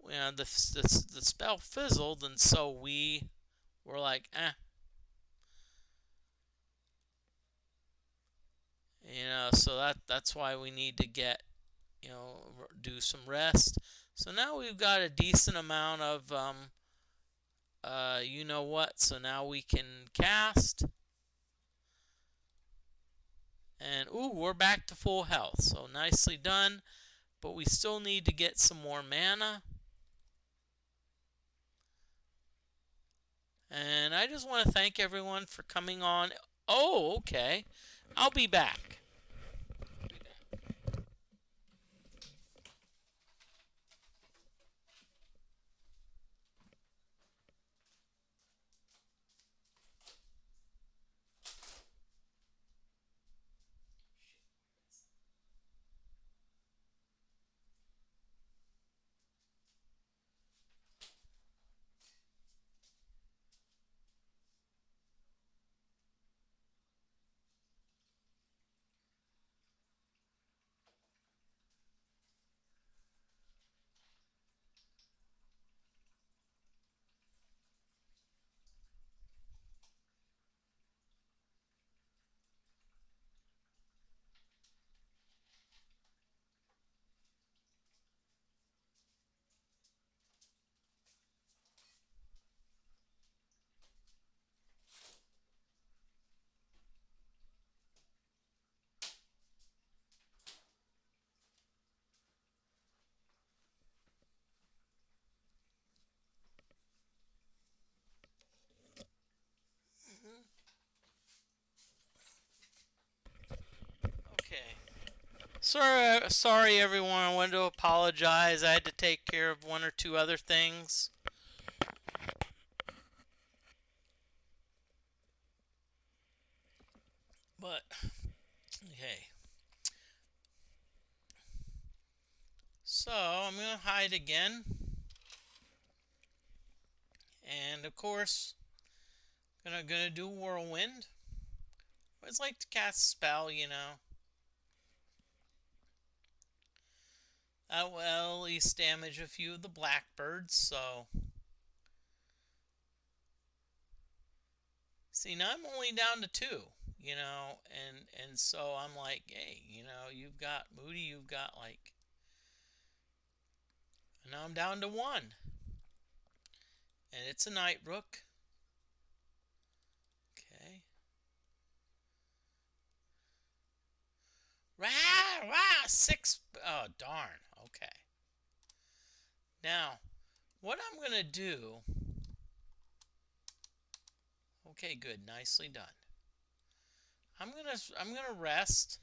The spell fizzled, and so we were like, so that's why we need to get, do some rest. So now we've got a decent amount of, so now we can cast. And, ooh, we're back to full health. So nicely done. But we still need to get some more mana. And I just want to thank everyone for coming on. Oh, okay. I'll be back. Okay. Sorry everyone. I wanted to apologize. I had to take care of 1 or 2 other things. But, okay. So, I'm going to hide again. And, of course, gonna do Whirlwind. always like to cast a spell, you know. That will at least damage a few of the blackbirds, so. See, now I'm only down to 2, you know, and so I'm like, hey, you know, you've got Moody, you've got like. And now I'm down to 1. And it's a night rook. Okay. Rah, rah, 6. Oh, darn. Okay. Now, what I'm going to do. Okay, good. Nicely done. I'm going to rest.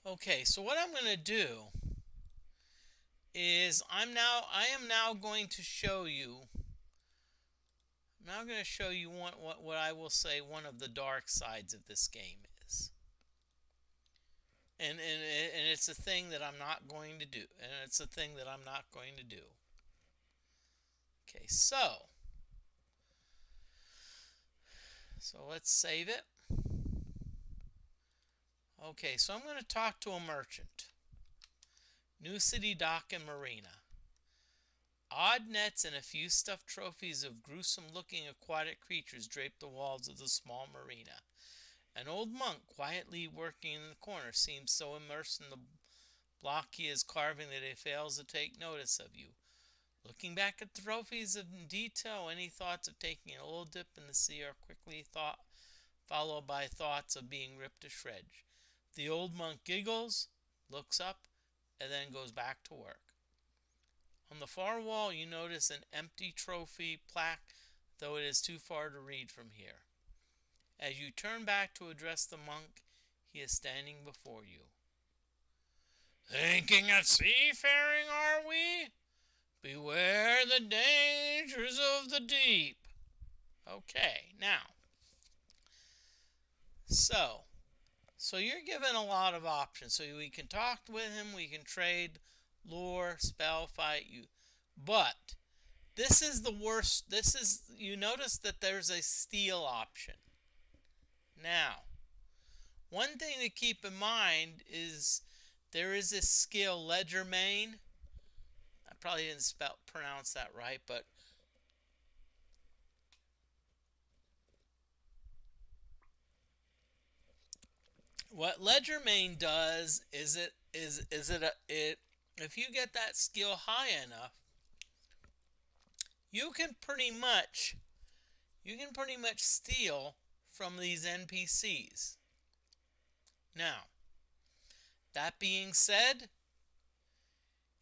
Okay, so what I'm going to do is I am now going to show you. I'm now going to show you what I will say one of the dark sides of this game is. And it's a thing that I'm not going to do. And it's a thing that I'm not going to do. Okay, so let's save it. Okay, so I'm going to talk to a merchant. New City Dock and Marina. Odd nets and a few stuffed trophies of gruesome-looking aquatic creatures drape the walls of the small marina. An old monk quietly working in the corner seems so immersed in the block he is carving that he fails to take notice of you. Looking back at the trophies in detail, any thoughts of taking a little dip in the sea are quickly followed by thoughts of being ripped to shreds. The old monk giggles, looks up, and then goes back to work. On the far wall, you notice an empty trophy plaque, though it is too far to read from here. As you turn back to address the monk, he is standing before you. Thinking of seafaring, are we? Beware the dangers of the deep. Okay, now. So you're given a lot of options. So we can talk with him, we can trade, lure, spell, fight you. But this is the worst. You notice that there's a steal option. Now, one thing to keep in mind is there is this skill, Legerdemain. I probably didn't pronounce that right, but what Legerdemain does is if you get that skill high enough, you can pretty much steal from these NPCs. Now, that being said,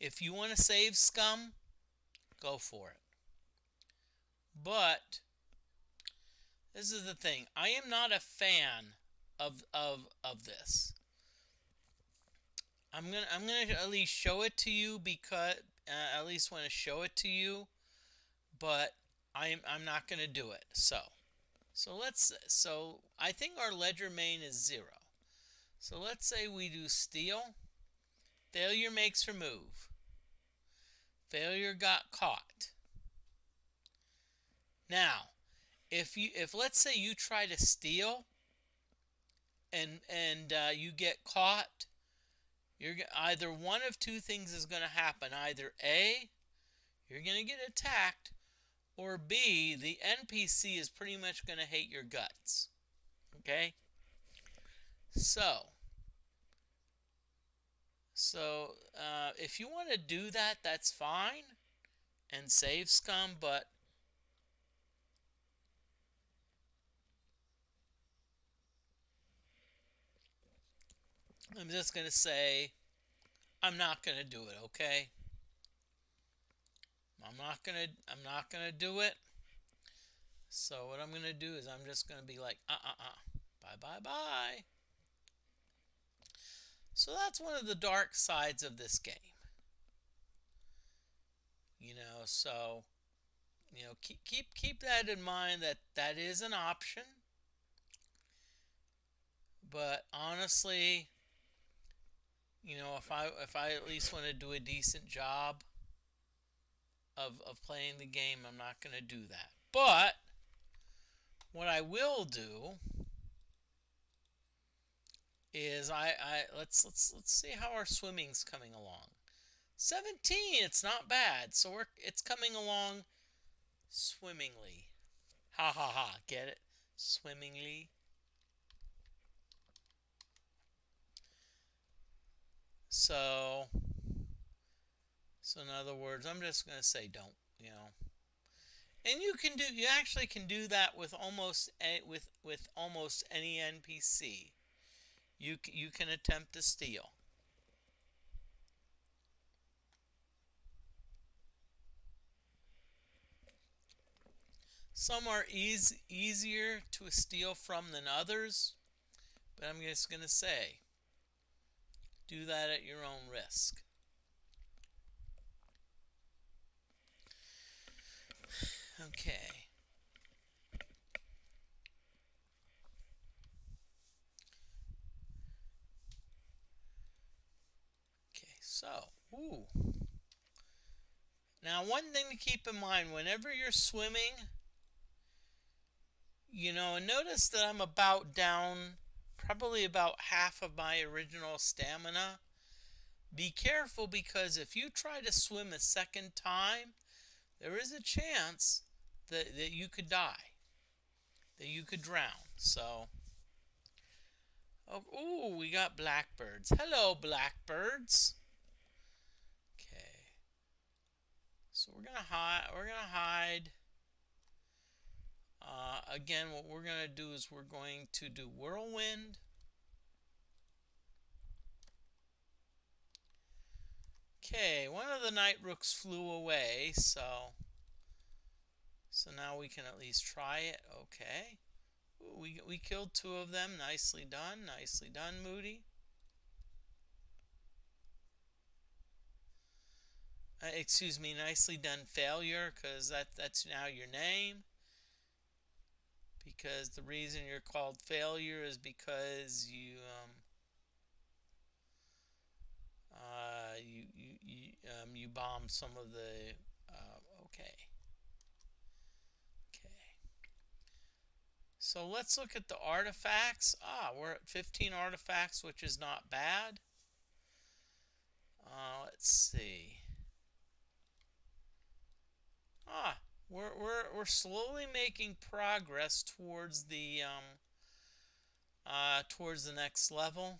if you want to save scum, go for it. But this is the thing. I am not a fan of this. I'm gonna at least show it to you because at least want to show it to you, but I'm not gonna do it. So I think our Legerdemain is 0. So let's say we do steal. Failure makes for move. Failure got caught. Now, if let's say you try to steal and you get caught, you're either one of 2 things is going to happen. Either A, you're going to get attacked, or B, the NPC is pretty much going to hate your guts. Okay? So if you want to do that, that's fine, and save scum, but I'm just going to say I'm not going to do it, okay? I'm not going to do it. So what I'm going to do is I'm just going to be like, bye. So that's one of the dark sides of this game. You know, so Keep that in mind that that is an option. But honestly, if I at least want to do a decent job of playing the game, I'm not going to do that. But what I will do is let's see how our swimming's coming along. 17, it's not bad. So it's coming along swimmingly. Ha ha ha. Get it? Swimmingly. So in other words, I'm just going to say don't. And you actually can do that with almost any NPC. You can attempt to steal. Some are easier to steal from than others, but I'm just going to say do that at your own risk. Okay. Okay, so, Now, one thing to keep in mind whenever you're swimming, and notice that I'm about down probably about half of my original stamina. Be careful because if you try to swim a second time, there is a chance that you could die, that you could drown. So, we got blackbirds. Hello, blackbirds. Okay. So we're gonna hide. Again, what we're gonna do is we're going to do whirlwind. Okay, one of the night rooks flew away, so now we can at least try it. Okay. Ooh, we killed two of them. Nicely done. Nicely done, Moody. Excuse me, nicely done, failure, because that's now your name. Because the reason you're called failure is because you bombed some of the. Okay. So let's look at the artifacts. We're at 15 artifacts, which is not bad. Let's see. We're slowly making progress towards the next level.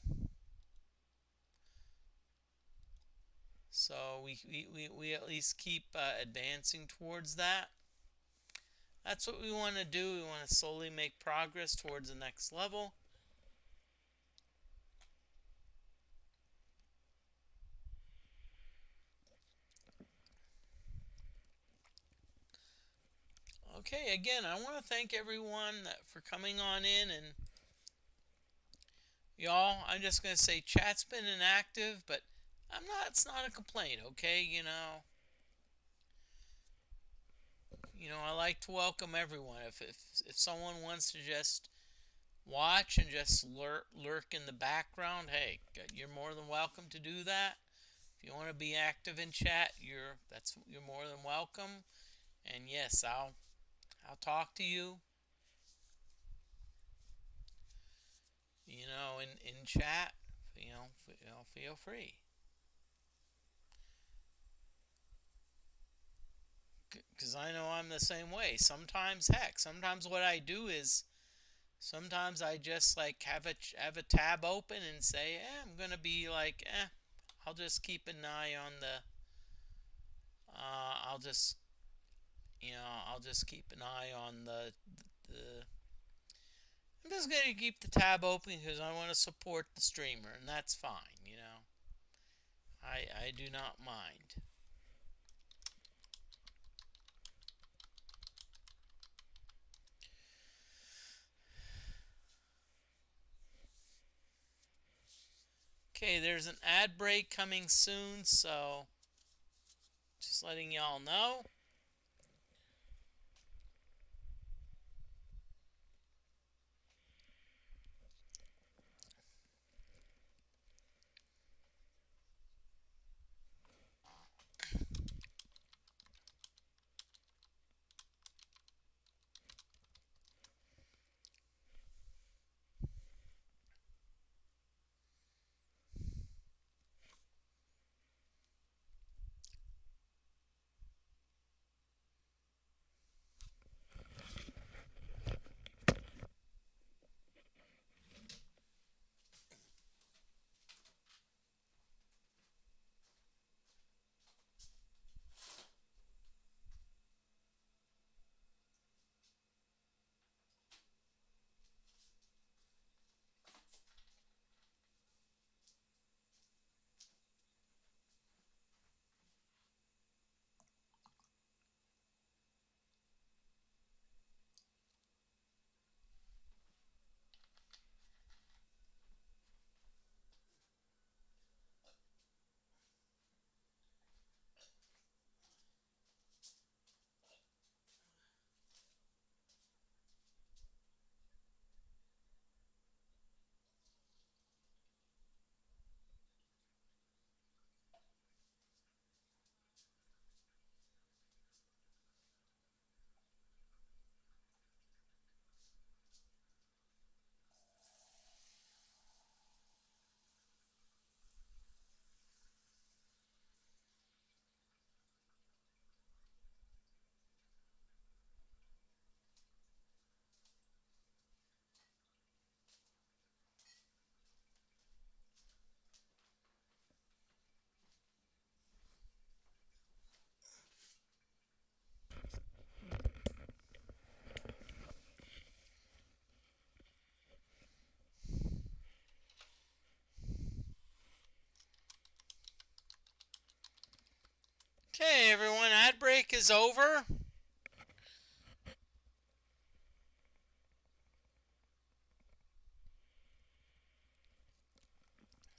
So we at least keep advancing towards that. That's what we want to do. We want to slowly make progress towards the next level. Okay, again, I want to thank everyone for coming on in, and y'all, I'm just going to say chat's been inactive, but it's not a complaint, okay? I like to welcome everyone. If someone wants to just watch and just lurk in the background, hey, you're more than welcome to do that. If you want to be active in chat, you're more than welcome. And yes, I'll talk to you. In chat, feel free. Because I know I'm the same way. Sometimes what I do is sometimes I just like have a tab open and say, I'm gonna be like, I'll just keep an eye on the. I'll just keep an eye on the. I'm just gonna keep the tab open because I want to support the streamer, and that's fine. I do not mind. Okay, there's an ad break coming soon, so just letting y'all know. Okay, everyone, ad break is over.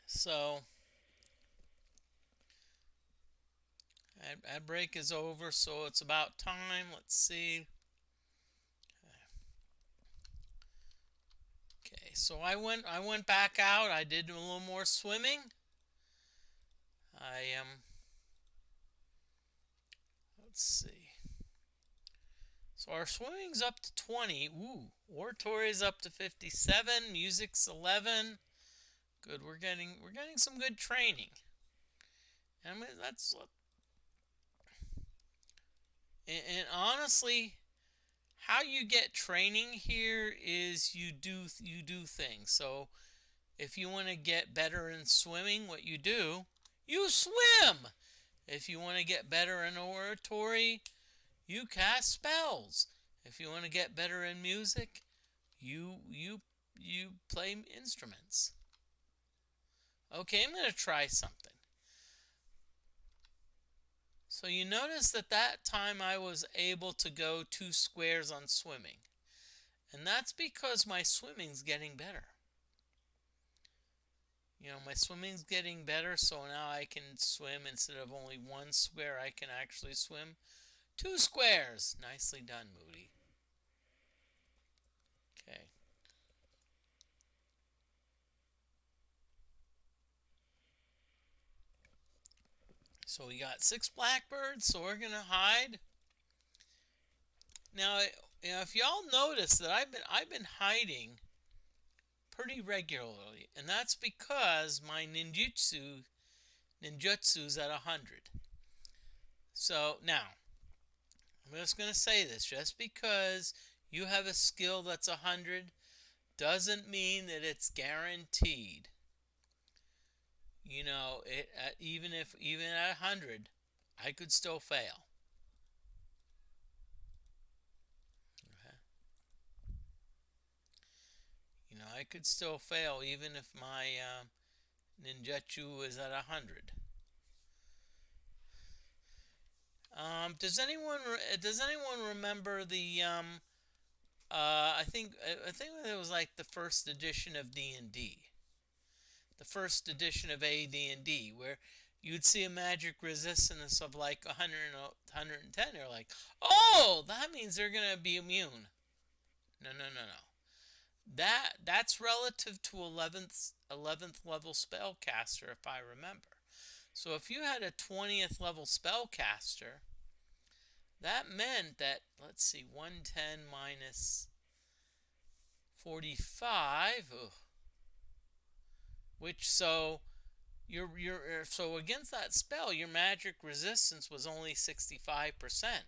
So, ad break is over, so it's about time. Let's see. Okay, so I went back out. I did a little more swimming. I let's see. So our swimming's up to 20. Ooh, oratory's up to 57. Music's 11. Good. We're getting some good training. I mean, and honestly, how you get training here is you do things. So if you want to get better in swimming, what you swim. If you want to get better in oratory, you cast spells. If you want to get better in music, you play instruments. Okay, I'm going to try something. So you notice that time I was able to go 2 squares on swimming. And that's because my swimming's getting better. My swimming's getting better, so now I can swim instead of only 1 square, I can actually swim 2 squares. Nicely done, Moody. Okay. So we got 6 blackbirds, so we're gonna hide. Now, if y'all notice that I've been hiding pretty regularly, and that's because my ninjutsu's at 100. So now, I'm just gonna say this: just because you have a skill that's 100 doesn't mean that it's guaranteed. Even at 100, I could still fail. Okay? I could still fail even if my ninjutsu is at 100. Does anyone remember the I think it was like the first edition of D&D, the first edition of AD&D, where you'd see a magic resistance of like 100, 110. You're like, oh, that means they're gonna be immune. No, no, no, no. That's relative to 11th level spellcaster, if I remember. So if you had a 20th level spellcaster, that meant that, let's see, 110 minus 45, which so so against that spell, your magic resistance was only 65%.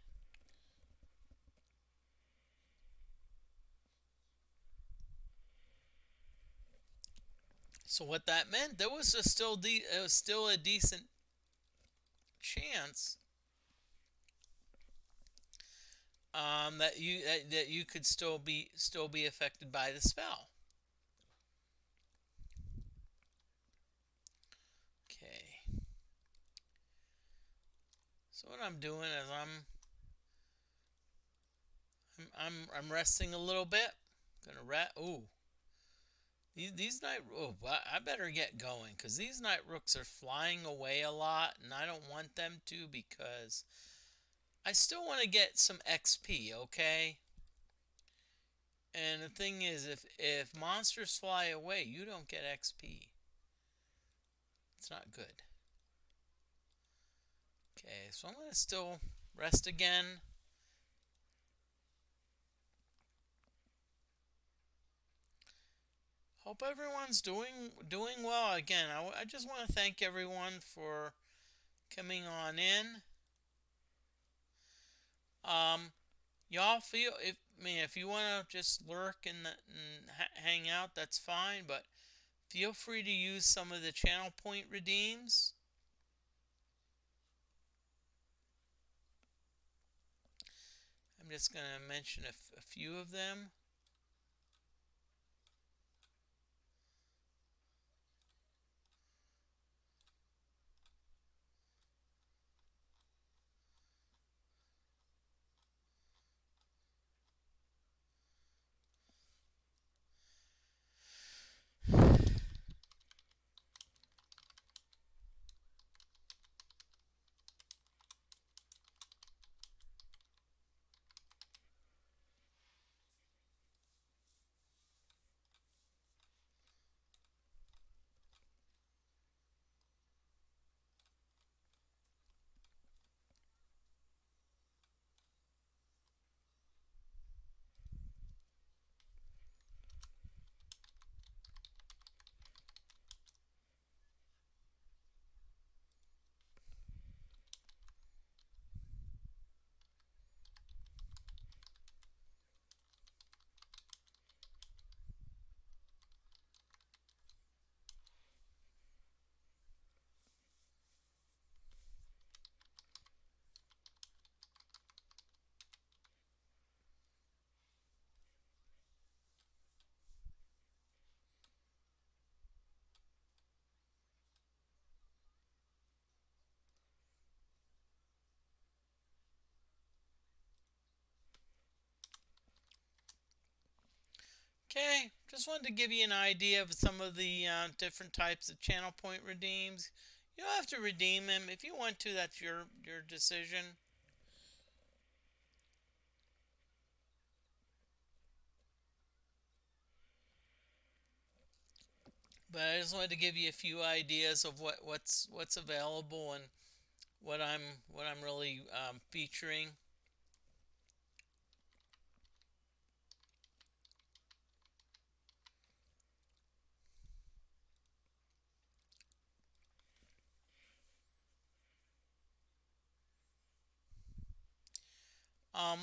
So what that meant, there was still a decent chance that you could still be affected by the spell. Okay. So what I'm doing is I'm resting a little bit. Gonna rest. Ooh, these night. Oh, I better get going because these night rooks are flying away a lot, and I don't want them to because I still want to get some XP. Okay. And the thing is, if monsters fly away, you don't get XP. It's not good. Okay, so I'm gonna still rest again. Hope everyone's doing well. Again, I just want to thank everyone for coming on in. Um, y'all feel if you want to just lurk and hang out, that's fine. But feel free to use some of the channel point redeems. I'm just gonna mention a few of them. Okay, just wanted to give you an idea of some of the different types of channel point redeems. You don't have to redeem them. If you want to, that's your decision. But I just wanted to give you a few ideas of what's available and what I'm really featuring.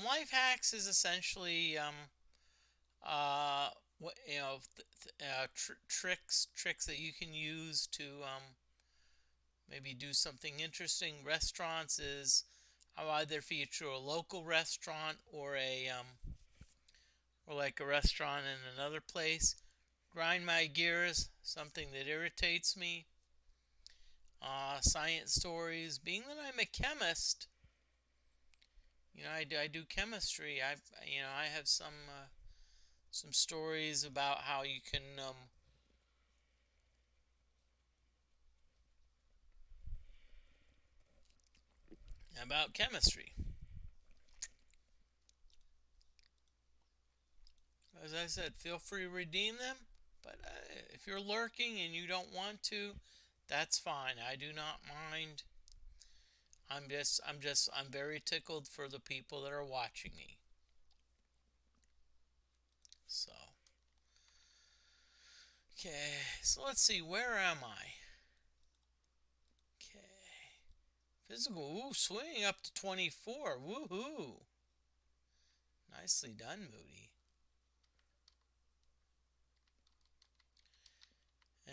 Life hacks is essentially what tricks that you can use to maybe do something interesting. Restaurants is I'll either feature a local restaurant or like a restaurant in another place. Grind my gears, something that irritates me. Science stories. Being that I'm a chemist, I do chemistry. I have some stories about how you can about chemistry. As I said, feel free to redeem them. But if you're lurking and you don't want to, that's fine. I do not mind. I'm very tickled for the people that are watching me. So, okay. So let's see. Where am I? Okay. Physical. Ooh, swinging up to 24. Woohoo! Nicely done, Moody.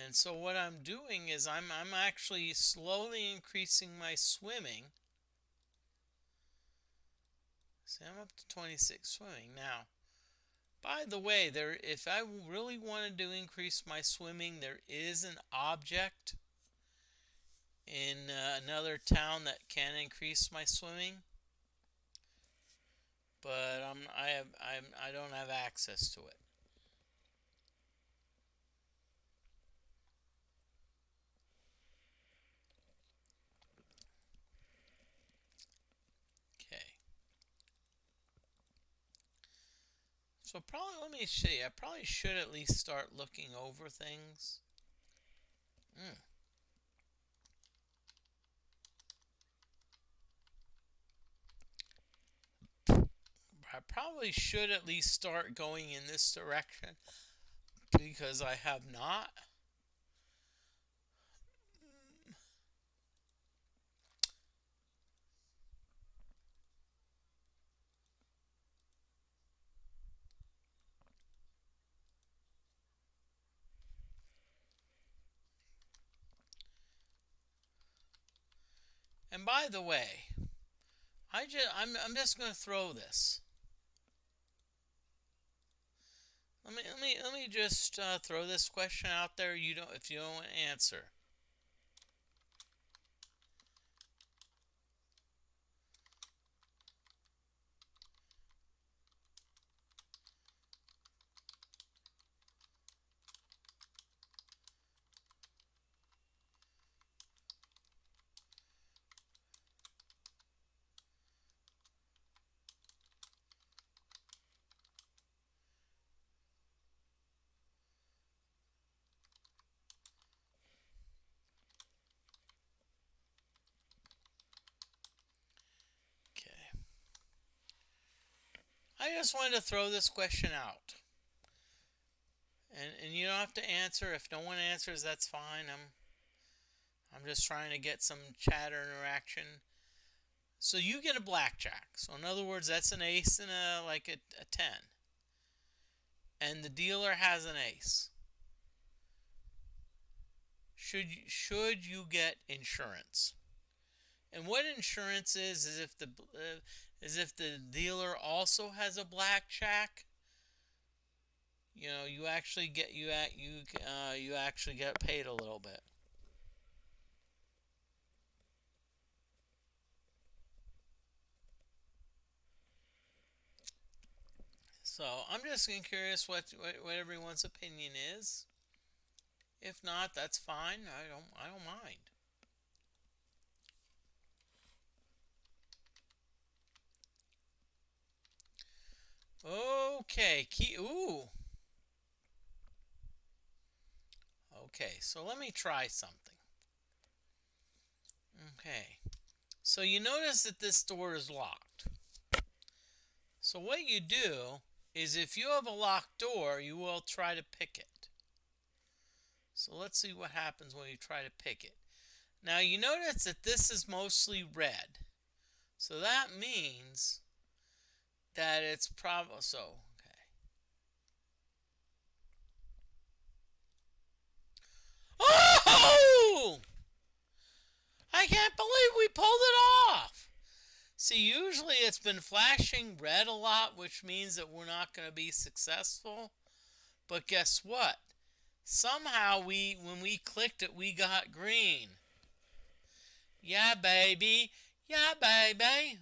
And so what I'm doing is I'm actually slowly increasing my swimming. See, I'm up to 26 swimming now. By the way, if I really wanted to increase my swimming, there is an object in another town that can increase my swimming, but I don't have access to it. Okay. So probably let me see. I probably should at least start looking over things. Mm. I probably should at least start going in this direction because I have not. And by the way, I'm just going to throw this. Let me just throw this question out there. If you don't answer. Okay. I just wanted to throw this question out. And you don't have to answer. If no one answers, that's fine. I'm just trying to get some chatter interaction. So you get a blackjack. So in other words, that's an ace and a 10. And the dealer has an ace. Should you get insurance? And what insurance is if the dealer also has a blackjack. You actually get you actually get paid a little bit. So I'm just curious what everyone's opinion is. If not, that's fine. I don't mind. Okay, ooh. Okay, so let me try something. Okay. So you notice that this door is locked. So what you do is if you have a locked door, you will try to pick it. So let's see what happens when you try to pick it. Now you notice that this is mostly red. So that means that it's probably okay. Oh! I can't believe we pulled it off. See, usually it's been flashing red a lot, which means that we're not going to be successful. But guess what? Somehow when we clicked it, we got green. Yeah, baby. Yeah, baby.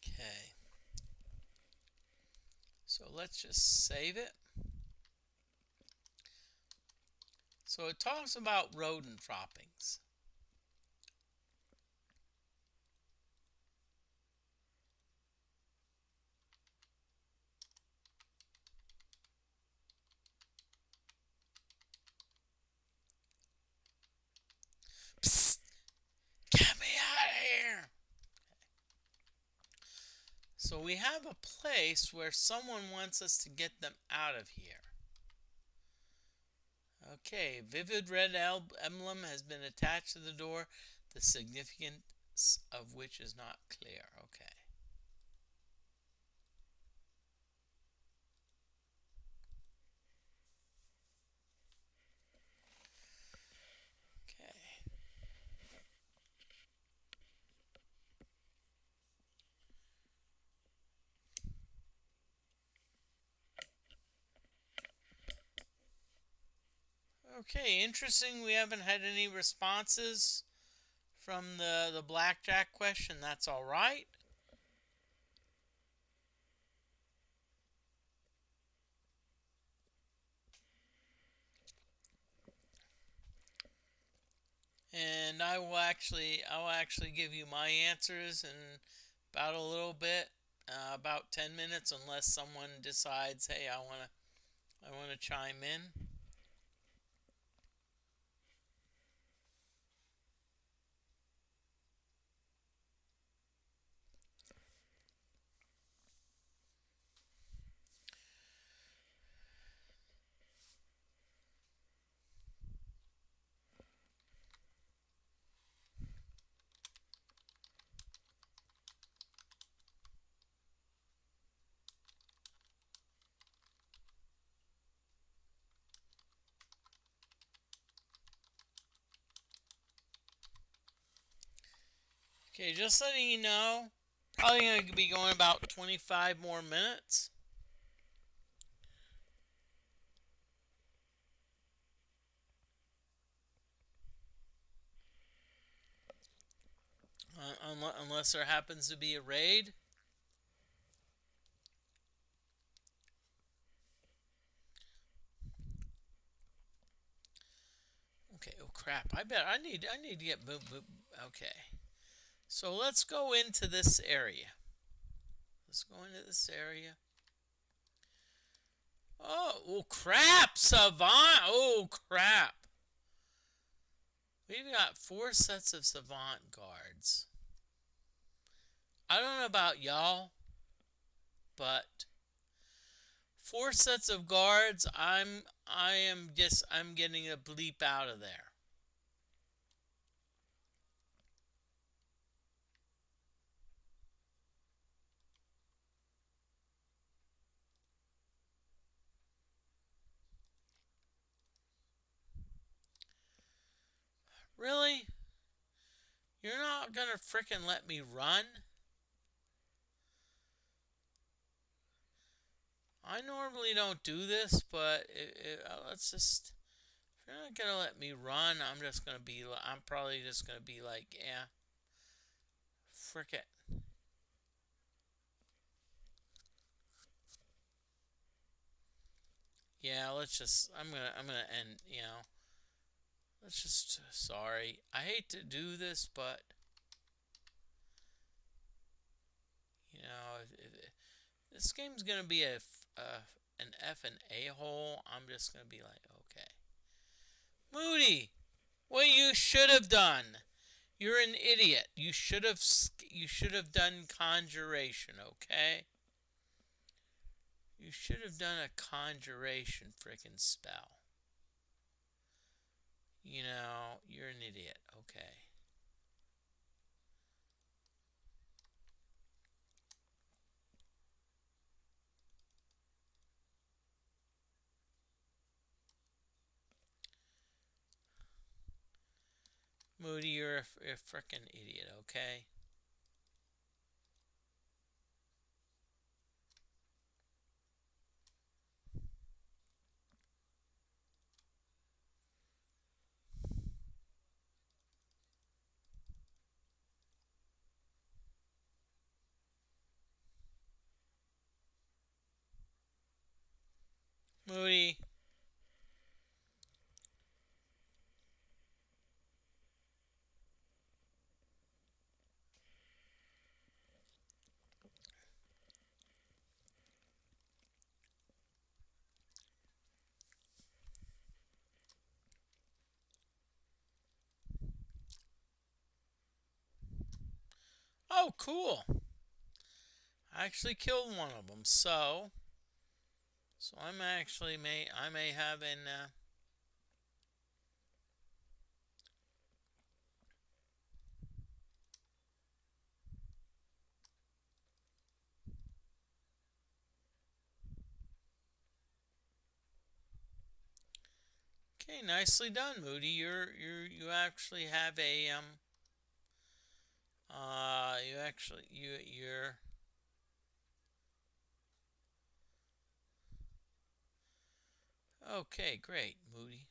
Okay. So let's just save it. So it talks about rodent droppings. Psst, get me out of here. So we have a place where someone wants us to get them out of here. Okay, vivid red emblem has been attached to the door, the significance of which is not clear. Okay. Okay. Okay, interesting. We haven't had any responses from the blackjack question. That's all right. And I will actually give you my answers in about a little bit, about 10 minutes, unless someone decides, hey, I want to chime in. Okay, just letting you know, probably going to be going about 25 more minutes. Unless there happens to be a raid. Okay, oh crap. I need to get boop boop. Okay. So let's go into this area. Let's go into this area. Oh crap, Savant. Oh crap. We've got 4 sets of Savant guards. I don't know about y'all, but 4 sets of guards, I'm getting a bleep out of there. Really? You're not gonna frickin' let me run? I normally don't do this, but let's just. If you're not gonna let me run, I'm just gonna be. I'm probably just gonna be like, yeah, frick it. Yeah, let's just. I'm gonna end. Let's just. Sorry, I hate to do this, but if this game's gonna be an F and a hole, I'm just gonna be like, okay, Moody, what you should have done. You're an idiot. You should have done conjuration, okay? You should have done a conjuration frickin' spell. You're an idiot, okay? Moody, you're a frickin' idiot, okay? Moody. Oh, cool. I actually killed one of them, so I may have an Okay, nicely done, Moody. You actually have a you actually you're okay. Great, Moody.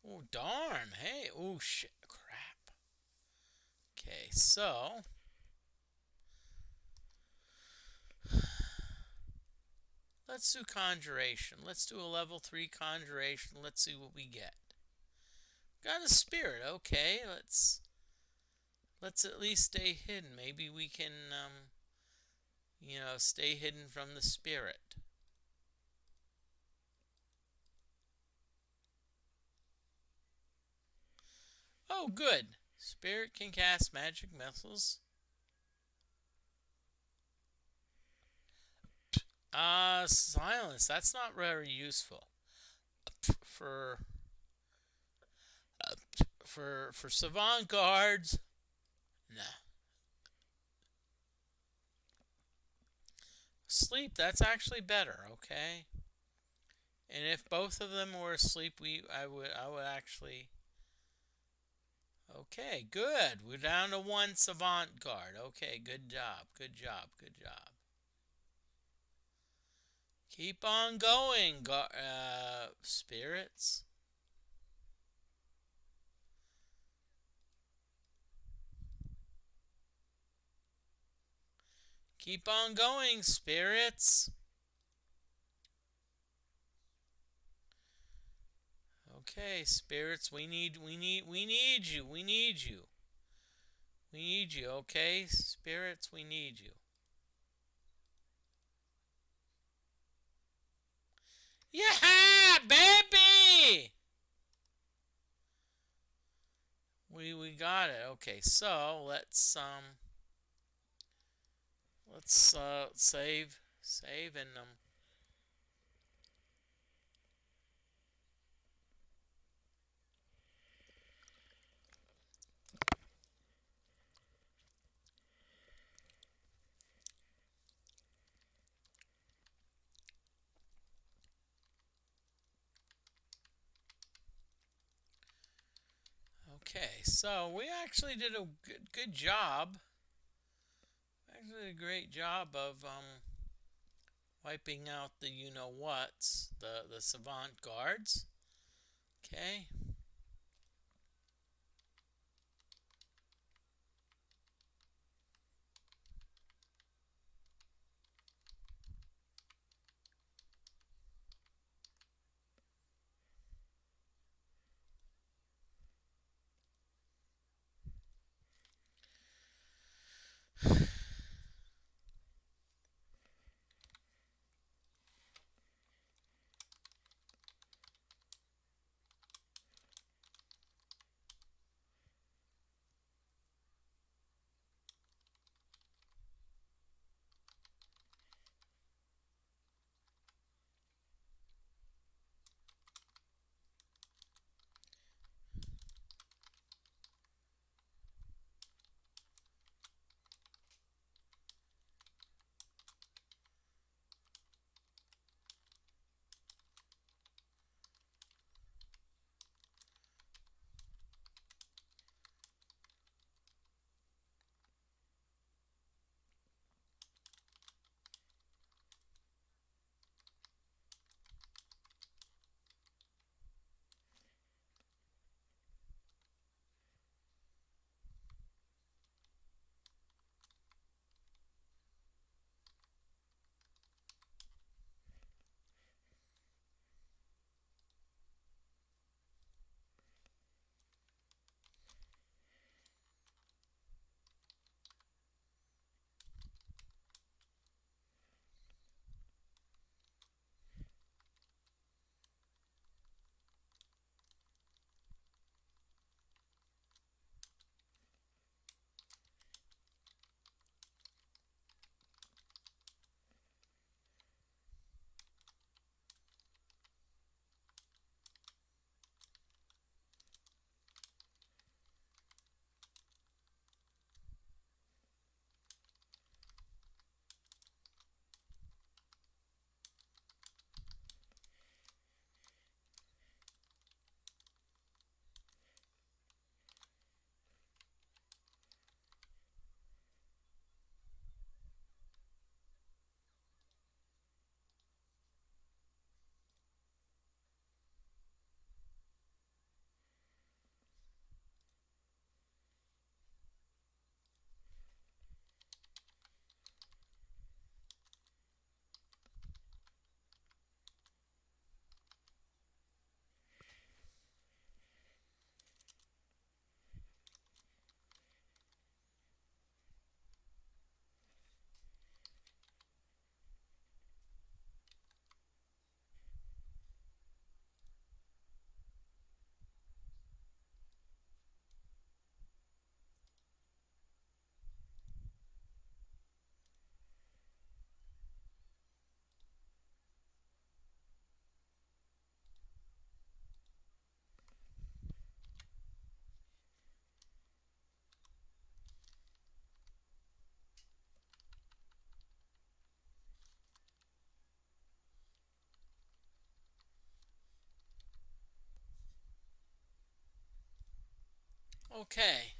Oh darn! Hey, oh shit, crap. Okay, so let's do conjuration. Let's do a level 3 conjuration. Let's see what we get. Got a spirit. Okay, let's at least stay hidden. Maybe we can stay hidden from the spirit. Oh, good. Spirit can cast magic missiles. Silence. That's not very useful for for savant guards. Nah. Sleep. That's actually better. Okay. And if both of them were asleep, I would actually. Okay, good. We're down to one savant guard. Okay, good job. Good job. Good job. Keep on going, spirits. Keep on going, spirits. Okay, spirits, we need you. We need you. We need you, okay? Spirits, we need you. Yeah, baby! We got it. Okay, so let's save and Okay, so we actually did a good job. Actually, a great job of wiping out the you know whats, the savant guards. Okay. Okay.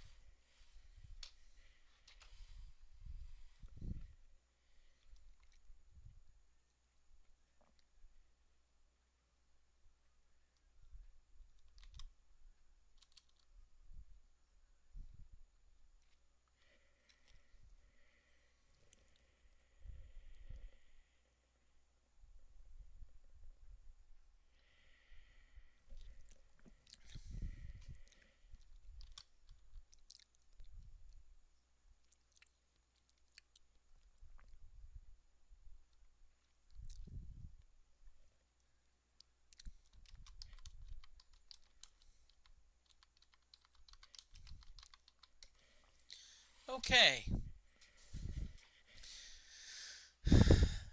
Okay.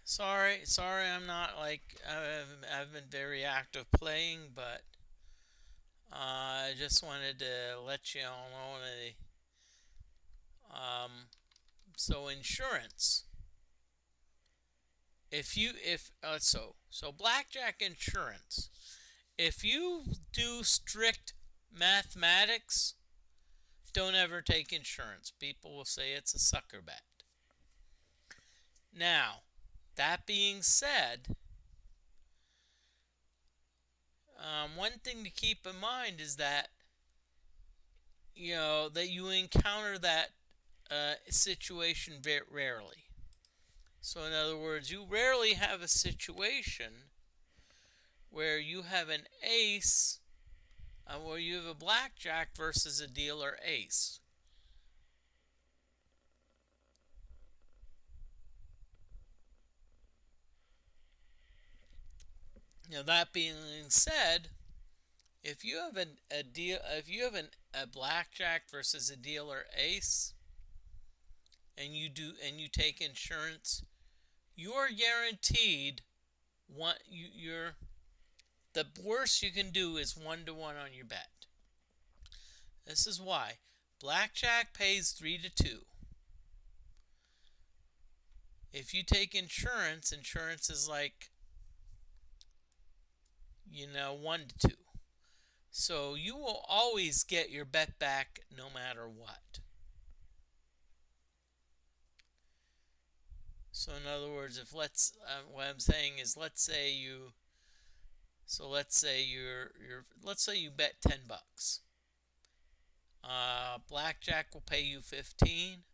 Sorry, I'm not like I've been very active playing, but I just wanted to let you all know so insurance. If blackjack insurance. If you do strict mathematics, don't ever take insurance. People will say it's a sucker bet. Now, that being said, one thing to keep in mind is that that you encounter that situation very rarely. So, in other words, you rarely have a situation where you have an ace, where you have a blackjack versus a dealer ace. Now, that being said, if you have a blackjack versus a dealer ace, and you take insurance, you're guaranteed the worst you can do is 1-1 on your bet. This is why blackjack pays 3-2. If you take insurance is like 1-2. So you will always get your bet back no matter what. So in other words, if what I'm saying is, let's say you bet $10. Blackjack will pay you 15.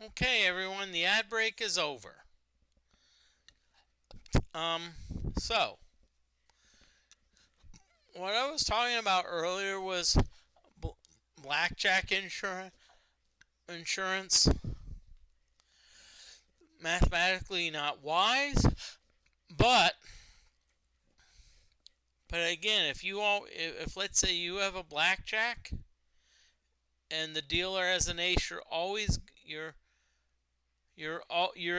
Okay, everyone, the ad break is over. So what I was talking about earlier was blackjack insurance. Mathematically not wise, but again, if let's say you have a blackjack and the dealer has an ace, you're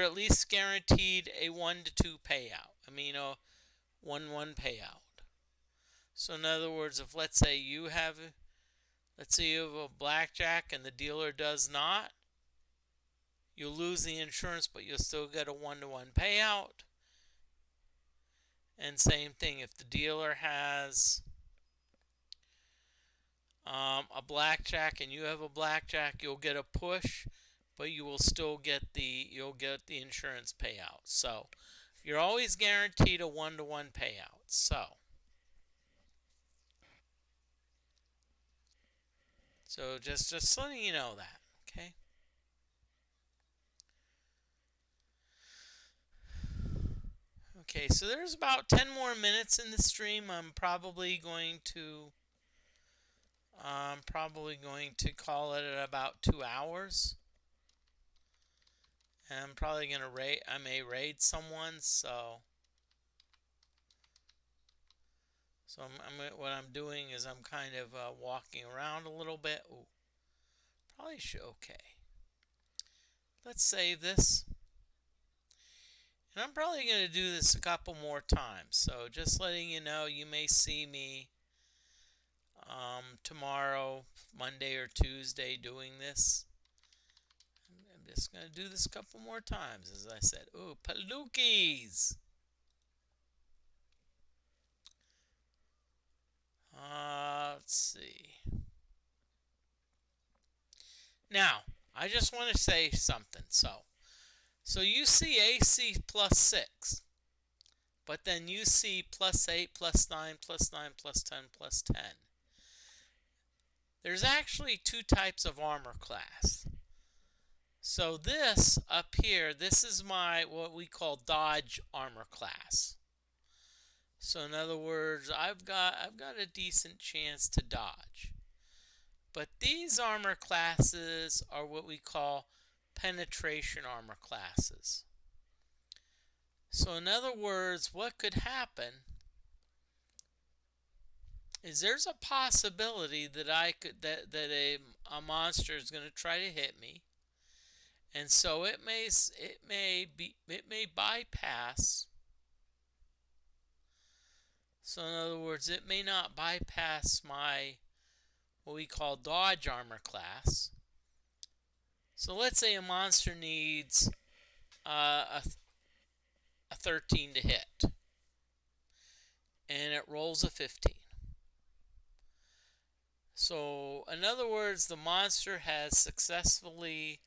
at least guaranteed a 1-2 payout. I mean, a 1-1 payout. So in other words, if let's say you have a blackjack and the dealer does not, you'll lose the insurance, but you'll still get a 1-1 payout. And same thing, if the dealer has a blackjack and you have a blackjack, you'll get a push, but you will still get the insurance payout. So you're always guaranteed a 1-1 payout. So just letting you know that, okay? Okay, so there's about 10 more minutes in the stream. I'm probably going to call it at about 2 hours. And I'm probably going to I may raid someone, so So what I'm doing is I'm kind of walking around a little bit. Ooh, probably should, okay. Let's save this. And I'm probably going to do this a couple more times. So just letting you know, you may see me tomorrow, Monday or Tuesday, doing this. I'm just going to do this a couple more times, as I said. Ooh, Palookies! Let's see. Now, I just want to say something. So you see AC plus 6, but then you see plus 8, plus 9, plus 9, plus 10, plus 10. There's actually two types of armor class. So this up here, this is my what we call dodge armor class. So in other words, I've got a decent chance to dodge. But these armor classes are what we call penetration armor classes. So in other words, what could happen is there's a possibility that a monster is going to try to hit me, and so it may bypass. So in other words, it may not bypass my what we call dodge armor class. So let's say a monster needs a 13 to hit, and it rolls a 15. So in other words, the monster has successfully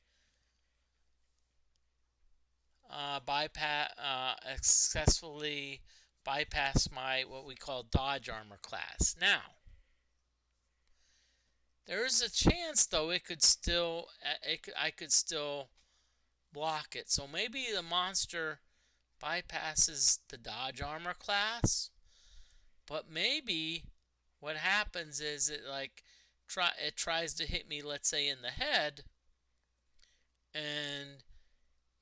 bypassed my what we call dodge armor class. Now, there is a chance though I could still block it. So maybe the monster bypasses the dodge armor class, but maybe what happens is it tries to hit me, let's say in the head, and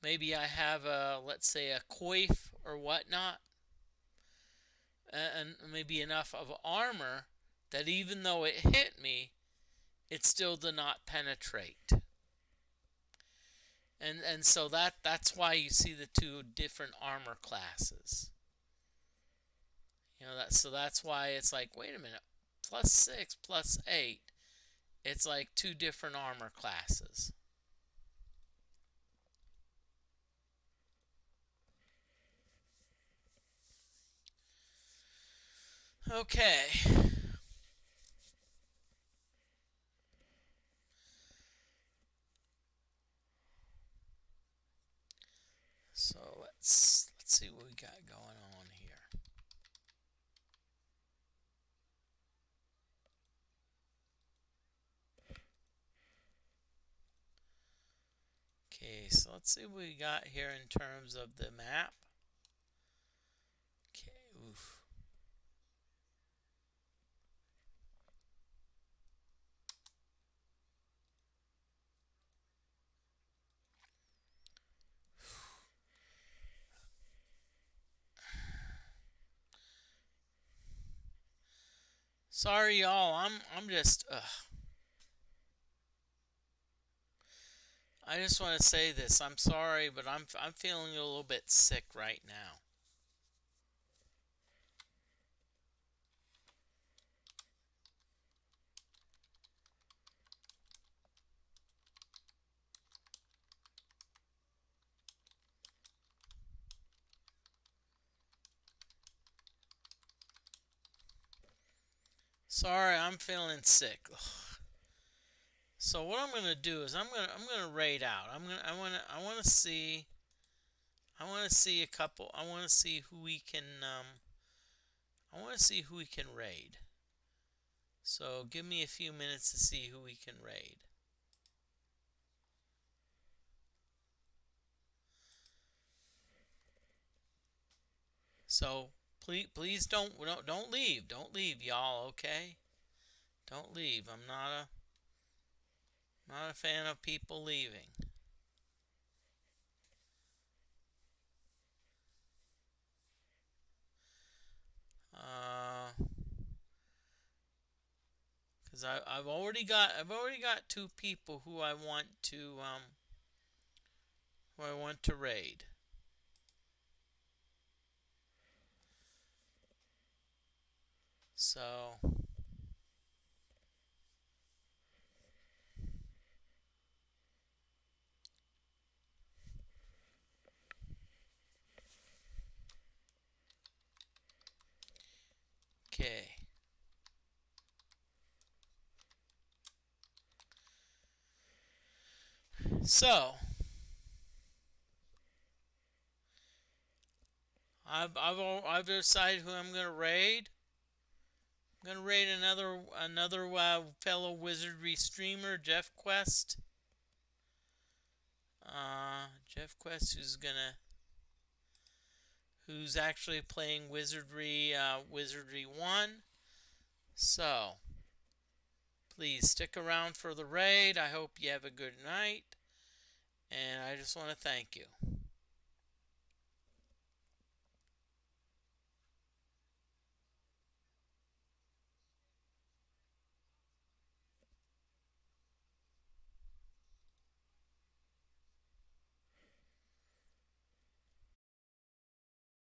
maybe I have let's say a coif or whatnot, and maybe enough of armor that even though it hit me, it still did not penetrate. And so that's why you see the two different armor classes. So that's why it's like, wait a minute, plus 6, plus 8. It's like two different armor classes. Okay. So let's see what we got going on here. Okay, so let's see what we got here in terms of the map. Okay, oof. Sorry, y'all. I'm just. I just want to say this. I'm sorry, but I'm feeling a little bit sick right now. Sorry, I'm feeling sick. So what I'm gonna do is I'm gonna raid out. I want to see a couple. I want to see who we can raid. So give me a few minutes to see who we can raid. So please don't leave, y'all. Okay, don't leave. I'm not a fan of people leaving. Uh, because I've already got two people who I want to raid. So okay. So I've decided who I'm gonna raid. I'm gonna raid another fellow Wizardry streamer, Jeff Quest. Jeff Quest, who's actually playing Wizardry 1. So please stick around for the raid. I hope you have a good night, and I just want to thank you.